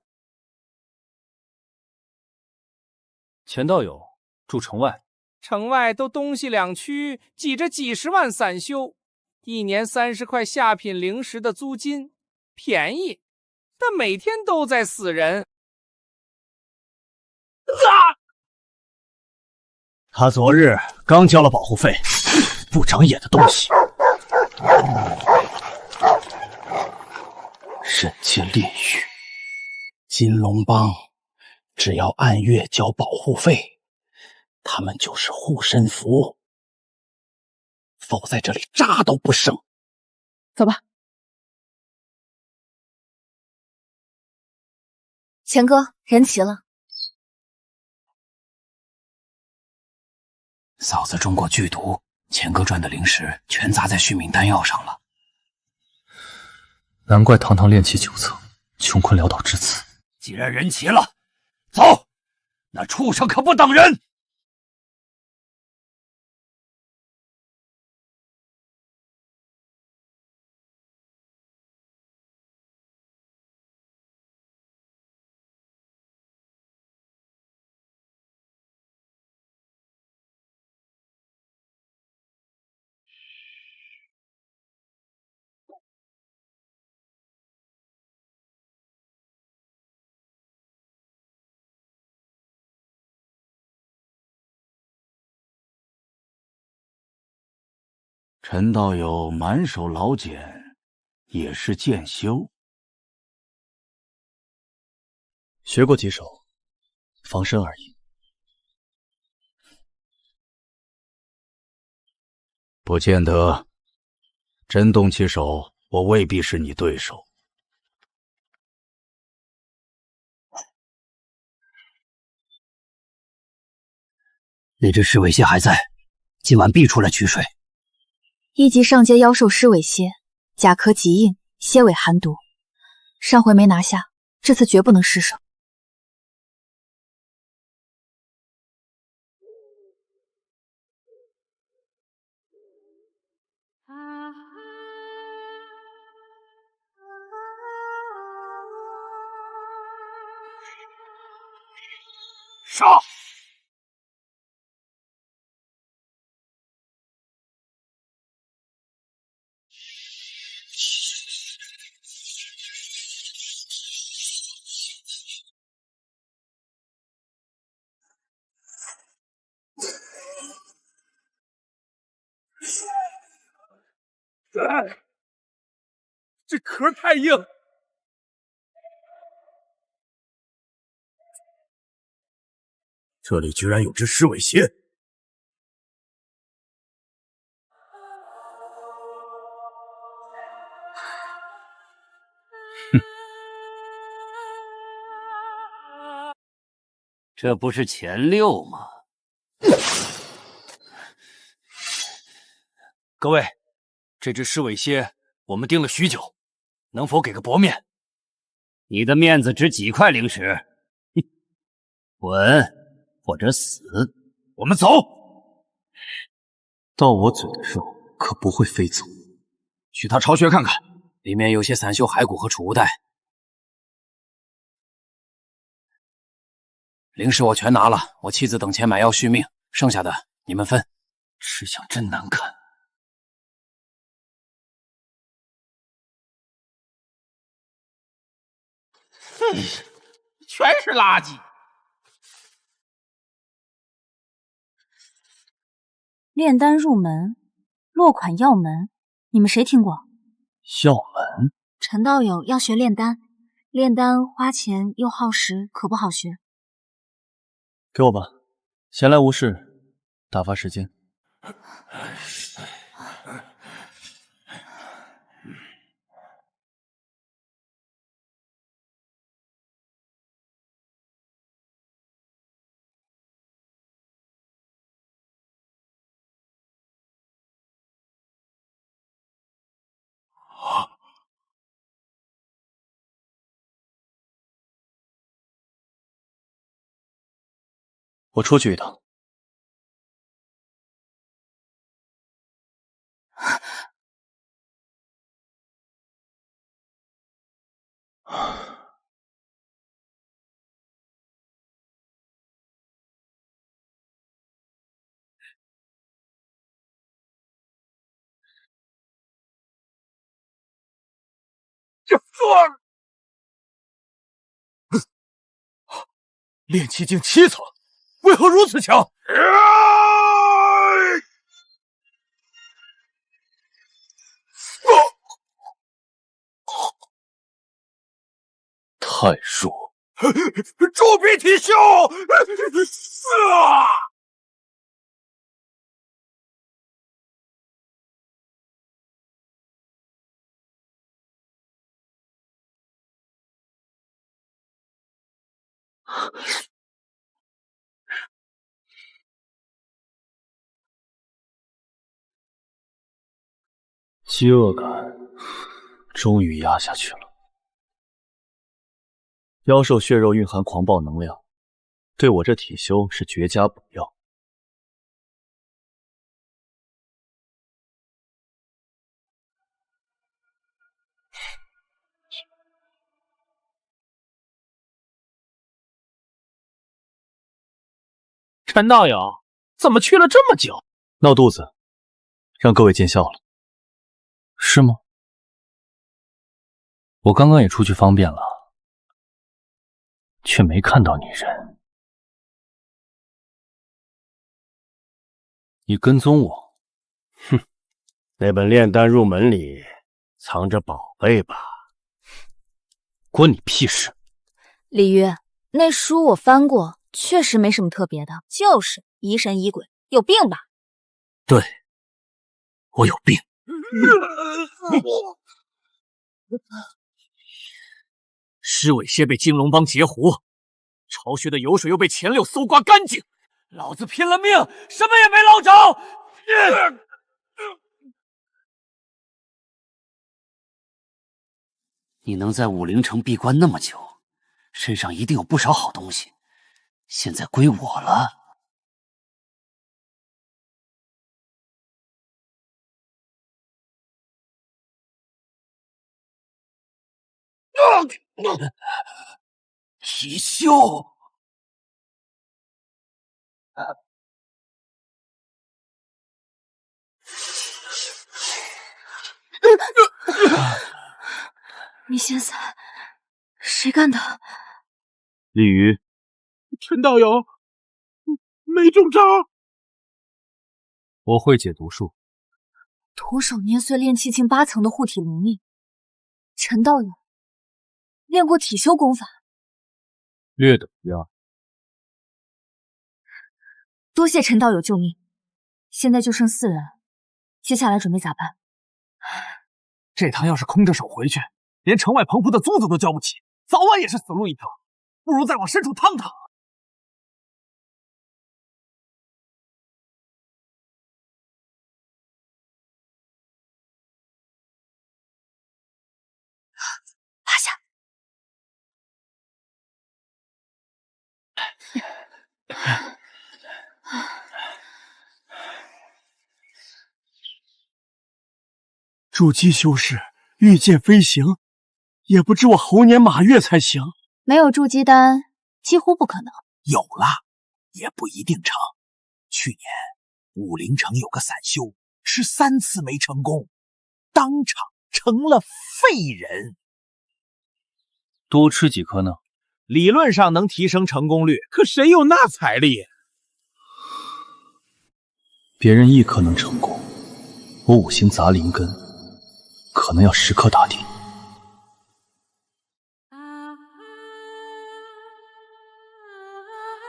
钱道友住城外，城外都东西两区，挤着几十万散修，一年30块下品灵石的租金，便宜，但每天都在死人。他昨日刚交了保护费，不长眼的东西。人间炼狱，金龙帮只要按月交保护费，他们就是护身符，否在这里渣都不剩。走吧。钱哥，人齐了。嫂子中过剧毒，钱哥赚的灵石全砸在续命丹药上了。难怪堂堂炼气9层，穷困潦倒至此。既然人齐了，走！那畜生可不等人！陈道友满手老茧，也是剑修。学过几手，防身而已。不见得，真动起手，我未必是你对手。那只狮尾蝎还在，今晚必出来取水。1级上阶妖兽狮尾蝎，甲壳极硬，蝎尾寒毒。上回没拿下，这次绝不能失手。杀！这壳太硬。这里居然有只狮尾蝎！这不是前6吗？各位，这只狮尾蝎我们盯了许久，能否给个薄面？你的面子值几块灵石？哼，滚或者死！我们走。到我嘴的肉可不会飞走。去他巢穴看看，里面有些散修骸骨和储物袋。灵石我全拿了，我妻子等钱买药续命，剩下的你们分。吃相真难看。哼，全是垃圾。炼丹入门，落款药门，你们谁听过？药门？陈道友要学炼丹，炼丹花钱又耗时，可不好学。给我吧，闲来无事，打发时间。我出去一趟。这疯！炼气境7层，为何如此强？太弱！猪鼻体秀！饥饿感终于压下去了。妖兽血肉蕴含狂暴能量，对我这体修是绝佳补药。陈道友，怎么去了这么久？闹肚子，让各位见笑了。是吗？我刚刚也出去方便了，却没看到你人。你跟踪我？哼，那本炼丹入门里藏着宝贝吧？关你屁事！李鱼，那书我翻过，确实没什么特别的，就是疑神疑鬼，有病吧？对，我有病。尸尾蝎被金龙帮截胡，巢穴的油水又被钱六搜刮干净，老子拼了命，什么也没捞着。你能在武陵城闭关那么久，身上一定有不少好东西，现在归我了。貔貅，米先生，谁干的？鲤鱼，陈道友，没中招。我会解毒术，徒手捏碎炼气境8层的护体灵力。陈道友练过体修功法，略懂于二。多谢陈道友救命。现在就剩4人，接下来准备咋办？这趟要是空着手回去，连城外棚户的租子都交不起，早晚也是死路一条。不如再往深处趟趟。趴下。筑基修士御剑飞行，也不知我猴年马月才行。没有筑基丹，几乎不可能。有了，也不一定成。去年武陵城有个散修，吃3次没成功，当场成了废人。多吃几颗呢？理论上能提升成功率，可谁有那财力？别人1颗能成功，我5行杂灵根可能要10颗打底。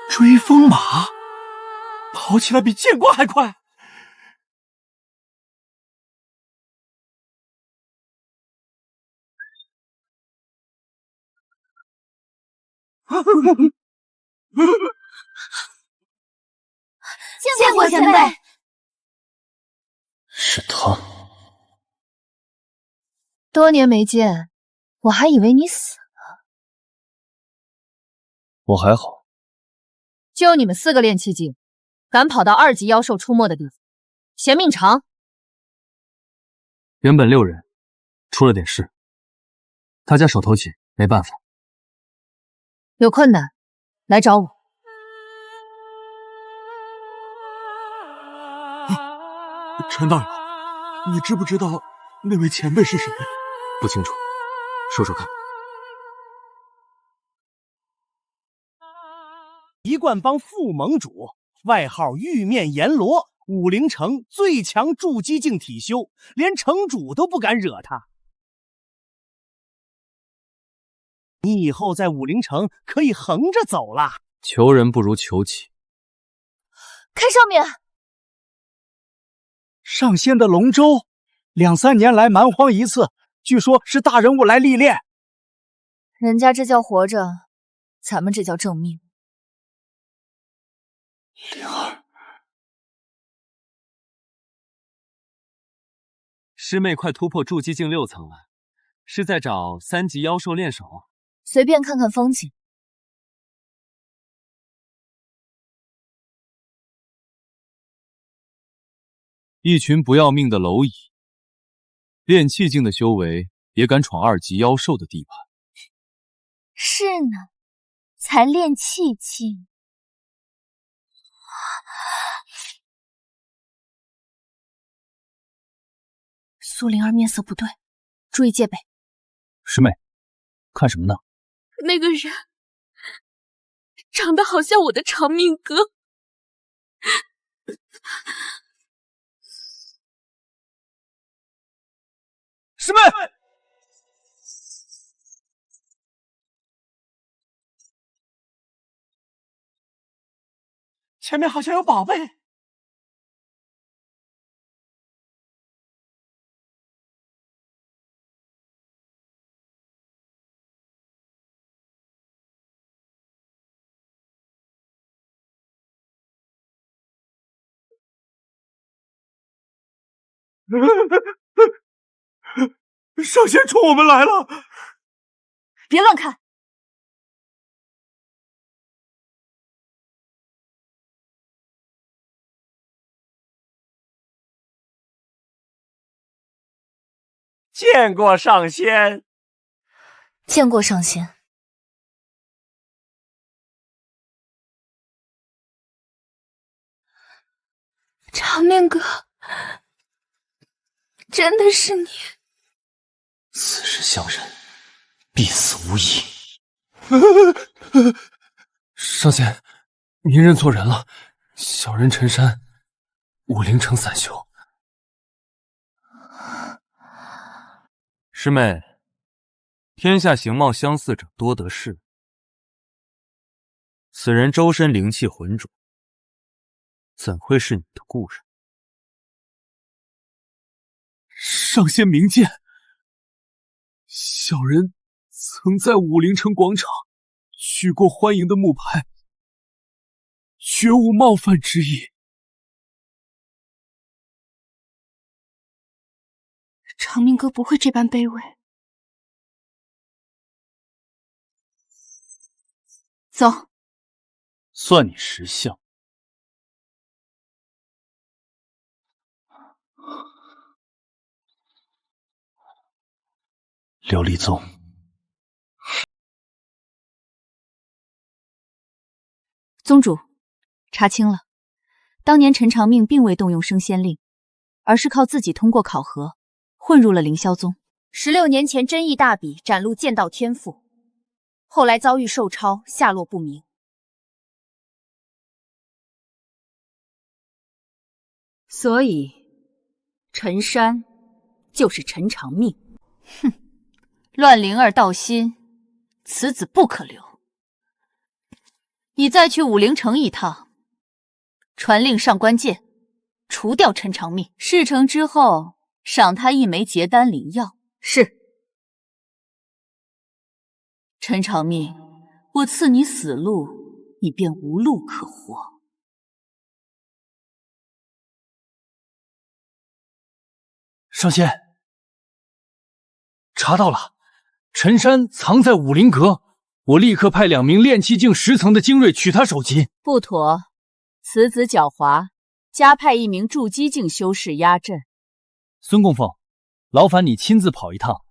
追风马跑起来比剑光还快。见过前辈。是他。多年没见，我还以为你死了。我还好。就你们4个练气境，敢跑到2级妖兽出没的地方，嫌命长。原本6人，出了点事，大家手头紧，没办法。有困难来找我。陈道友，你知不知道那位前辈是谁？不清楚，说说看。一贯帮副盟主，外号玉面阎罗，武陵城最强筑基境体修，连城主都不敢惹他。你以后在武陵城可以横着走了。求人不如求己。看上面，上仙的龙舟，2、3年来蛮荒一次，据说是大人物来历练。人家这叫活着，咱们这叫正命。灵儿，师妹快突破筑基境6层了，是在找3级妖兽练手？随便看看风景。一群不要命的蝼蚁，练气境的修为也敢闯2级妖兽的地盘？是呢，才练气境。苏灵儿面色不对，注意戒备。师妹，看什么呢？那个人长得好像我的长命哥。师妹，前面好像有宝贝。上仙冲我们来了！别乱看！见过上仙。见过上仙。长命哥，真的是你！此时相认，必死无疑。上仙，您认错人了，小人陈山，武陵城散修。师妹，天下形貌相似者多得势。此人周身灵气浑浊，怎会是你的故人？上仙明鉴，小人曾在武陵城广场举过欢迎的木牌，绝无冒犯之意。长命哥不会这般卑微。走，算你识相。琉璃宗，宗主，查清了，当年陈长命并未动用升仙令，而是靠自己通过考核混入了凌霄宗。16年前真意大比展露剑道天赋，后来遭遇受抄，下落不明。所以，陈山就是陈长命。哼，乱灵儿道心，此子不可留。你再去武陵城一趟，传令上官剑，除掉陈长命。事成之后，赏他一枚结丹灵药。是。陈长命，我赐你死路，你便无路可活。上仙，查到了，陈山藏在武林阁，我立刻派2名炼气境10层的精锐取他首级。不妥，此子狡猾，加派1名筑基境修士压阵。孙供奉，劳烦你亲自跑一趟。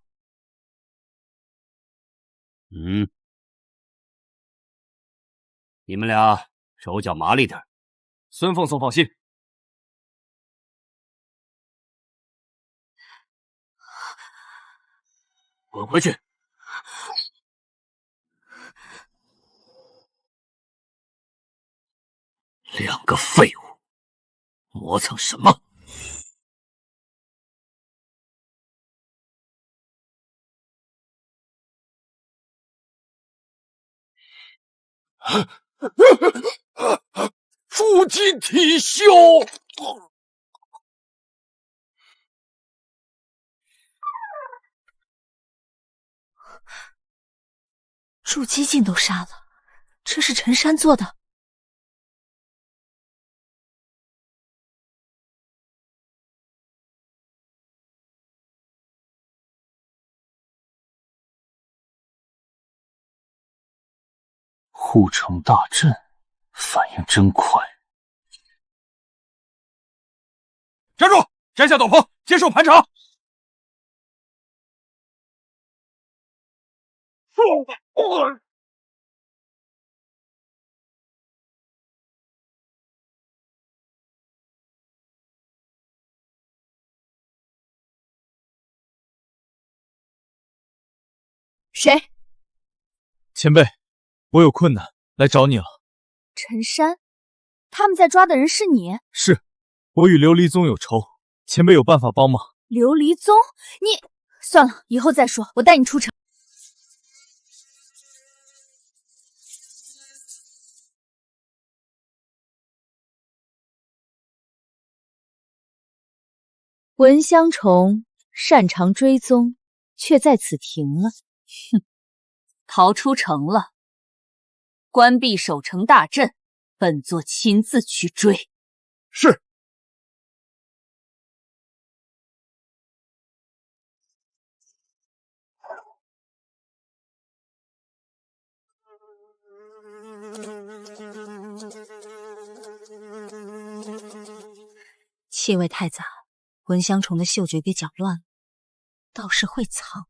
你们俩手脚麻利点，孙凤送放心。滚回去！2个废物，磨蹭什么？筑基体修！筑基境都杀了，这是陈山做的。护城大阵，反应真快。站住！摘下斗篷，接受盘查。谁？前辈，我有困难来找你了。陈山，他们在抓的人是你？是，我与琉璃宗有仇，前辈有办法帮忙？琉璃宗？你算了，以后再说。我带你出城。闻香虫擅长追踪，却在此停了。哼，逃出城了。关闭守城大阵，本座亲自去追。是。气味太杂，蚊香虫的嗅觉给搅乱了，倒是会藏。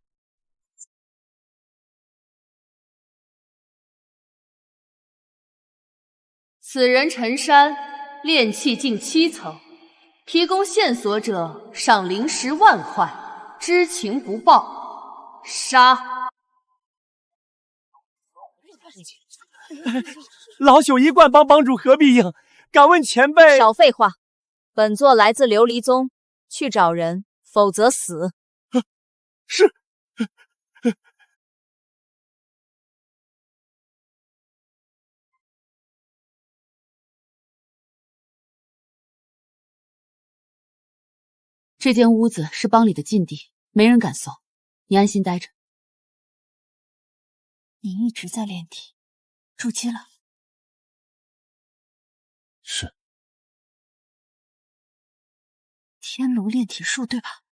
此人陈山，炼气境7层，提供线索者赏灵石10000块，知情不报，杀。老朽一贯帮帮主何必应？敢问前辈？少废话！本座来自琉璃宗，去找人，否则死。是。这间屋子是帮里的禁地，没人敢搜，你安心待着。你一直在炼体，筑基了？是。天炉炼体术对吧？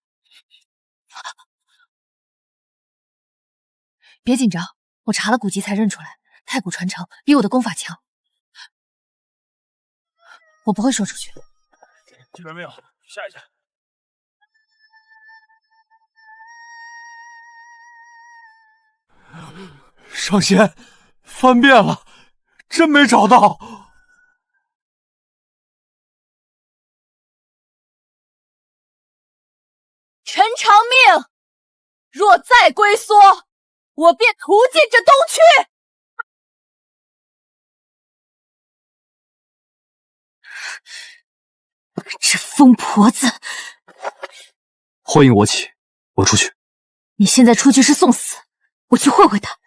别紧张，我查了古籍才认出来，太古传承比我的功法强。我不会说出去。这边没有，下一下。上仙，翻遍了，真没找到。陈长命，若再龟缩，我便屠尽这东区！这疯婆子！祸因我起，我出去。你现在出去是送死，我去会会他。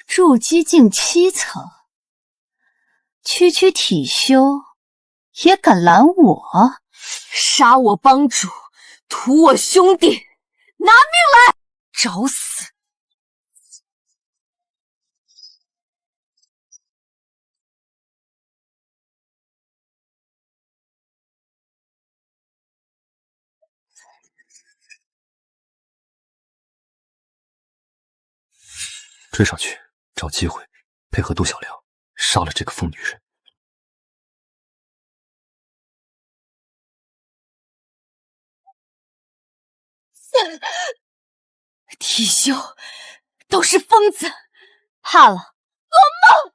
筑基境7层，区区体修也敢拦我？杀我帮主，屠我兄弟，拿命来！找死！追上去，找机会配合杜小良杀了这个疯女人。体修都是疯子，怕了？噩梦！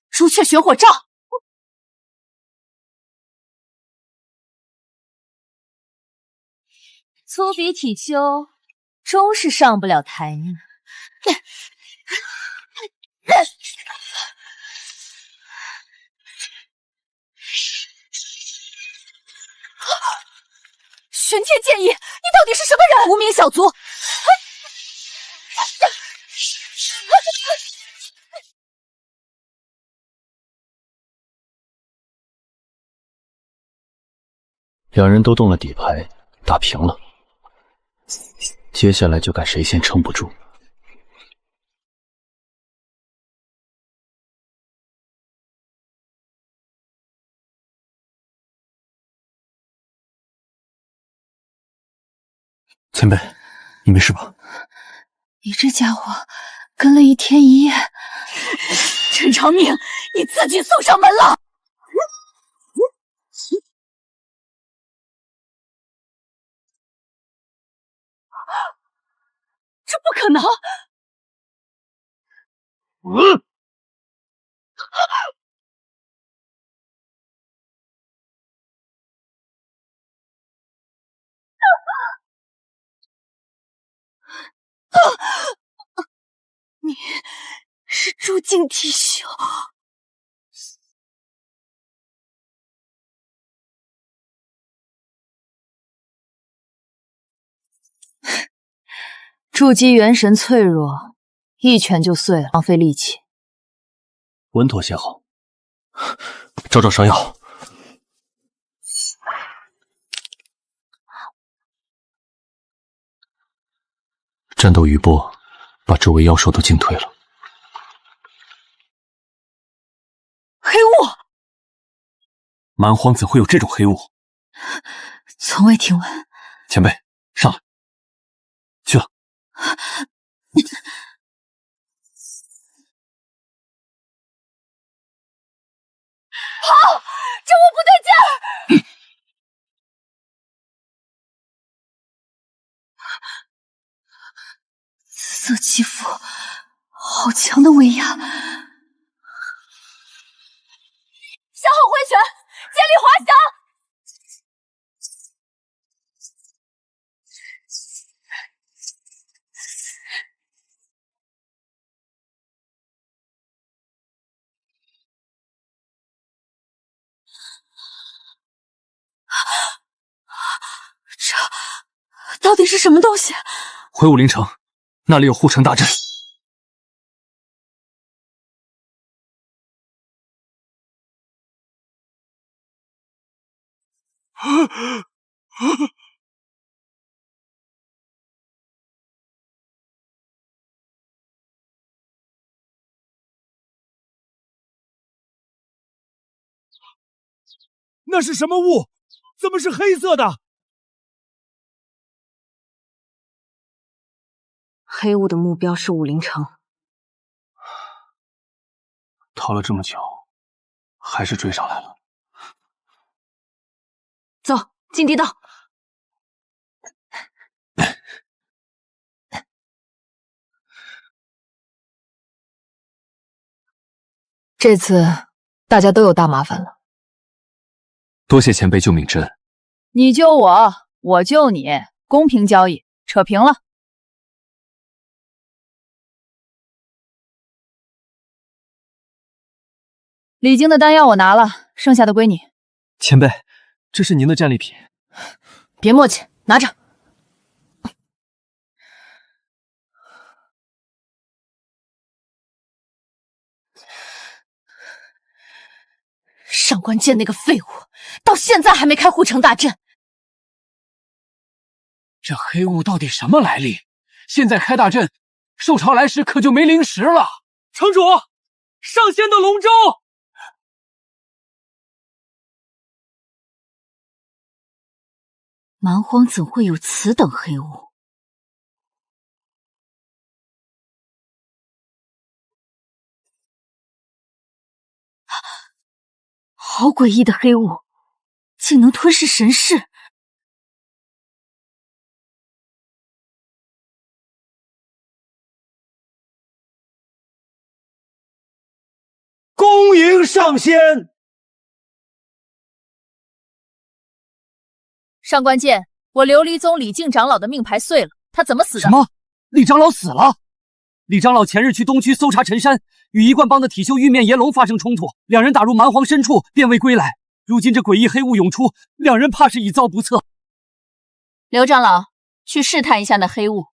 朱雀玄火罩，粗鄙体修终是上不了台面。玄天剑意，你到底是什么人？无名小卒。两人都动了底牌，打平了。接下来就看谁先撑不住。前辈，你没事吧？你这家伙跟了1天1夜，陈长命，你自己送上门了！这不可能！你是朱敬体修？筑基元神脆弱，一拳就碎了，浪费力气。稳妥些好。找伤药。战斗余波把周围妖兽都惊退了。黑雾，蛮荒怎会有这种黑雾？从未听闻。前辈，上来。去了。紫色肌肤，好强的威压！消耗回旋，接力滑翔！这到底是什么东西？回武陵城，那里有护城大阵。那是什么雾？怎么是黑色的？黑雾的目标是武陵城。逃了这么久，还是追上来了。走，进地道。这次大家都有大麻烦了。多谢前辈救命之恩。你救我，我救你，公平交易，扯平了。李靖的丹药我拿了，剩下的归你。前辈，这是您的战利品。别磨叽，拿着。上官剑那个废物，到现在还没开护城大阵。这黑雾到底什么来历？现在开大阵，受潮来时可就没灵石了。城主，上仙的龙舟！蛮荒怎会有此等黑雾？好诡异的黑雾，竟能吞噬神识！恭迎上仙！上官剑，我琉璃宗李靖长老的命牌碎了，他怎么死的？什么？李长老死了？李长老前日去东区搜查陈山，与一贯帮的体修玉面炎龙发生冲突，两人打入蛮荒深处，便未归来。如今这诡异黑雾涌出，两人怕是已遭不测。刘长老，去试探一下那黑雾。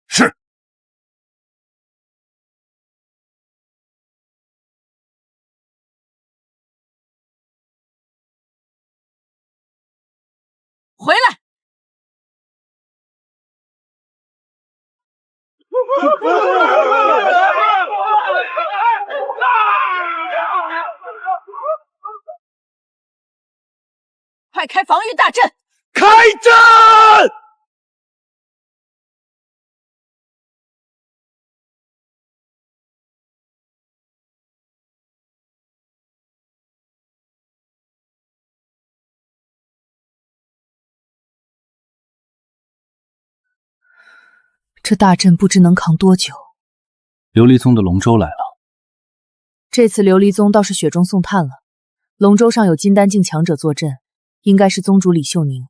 是。回来！快开防御大阵！开阵！这大阵不知能扛多久。琉璃宗的龙舟来了。这次琉璃宗倒是雪中送炭了，龙舟上有金丹境强者坐镇，应该是宗主李秀宁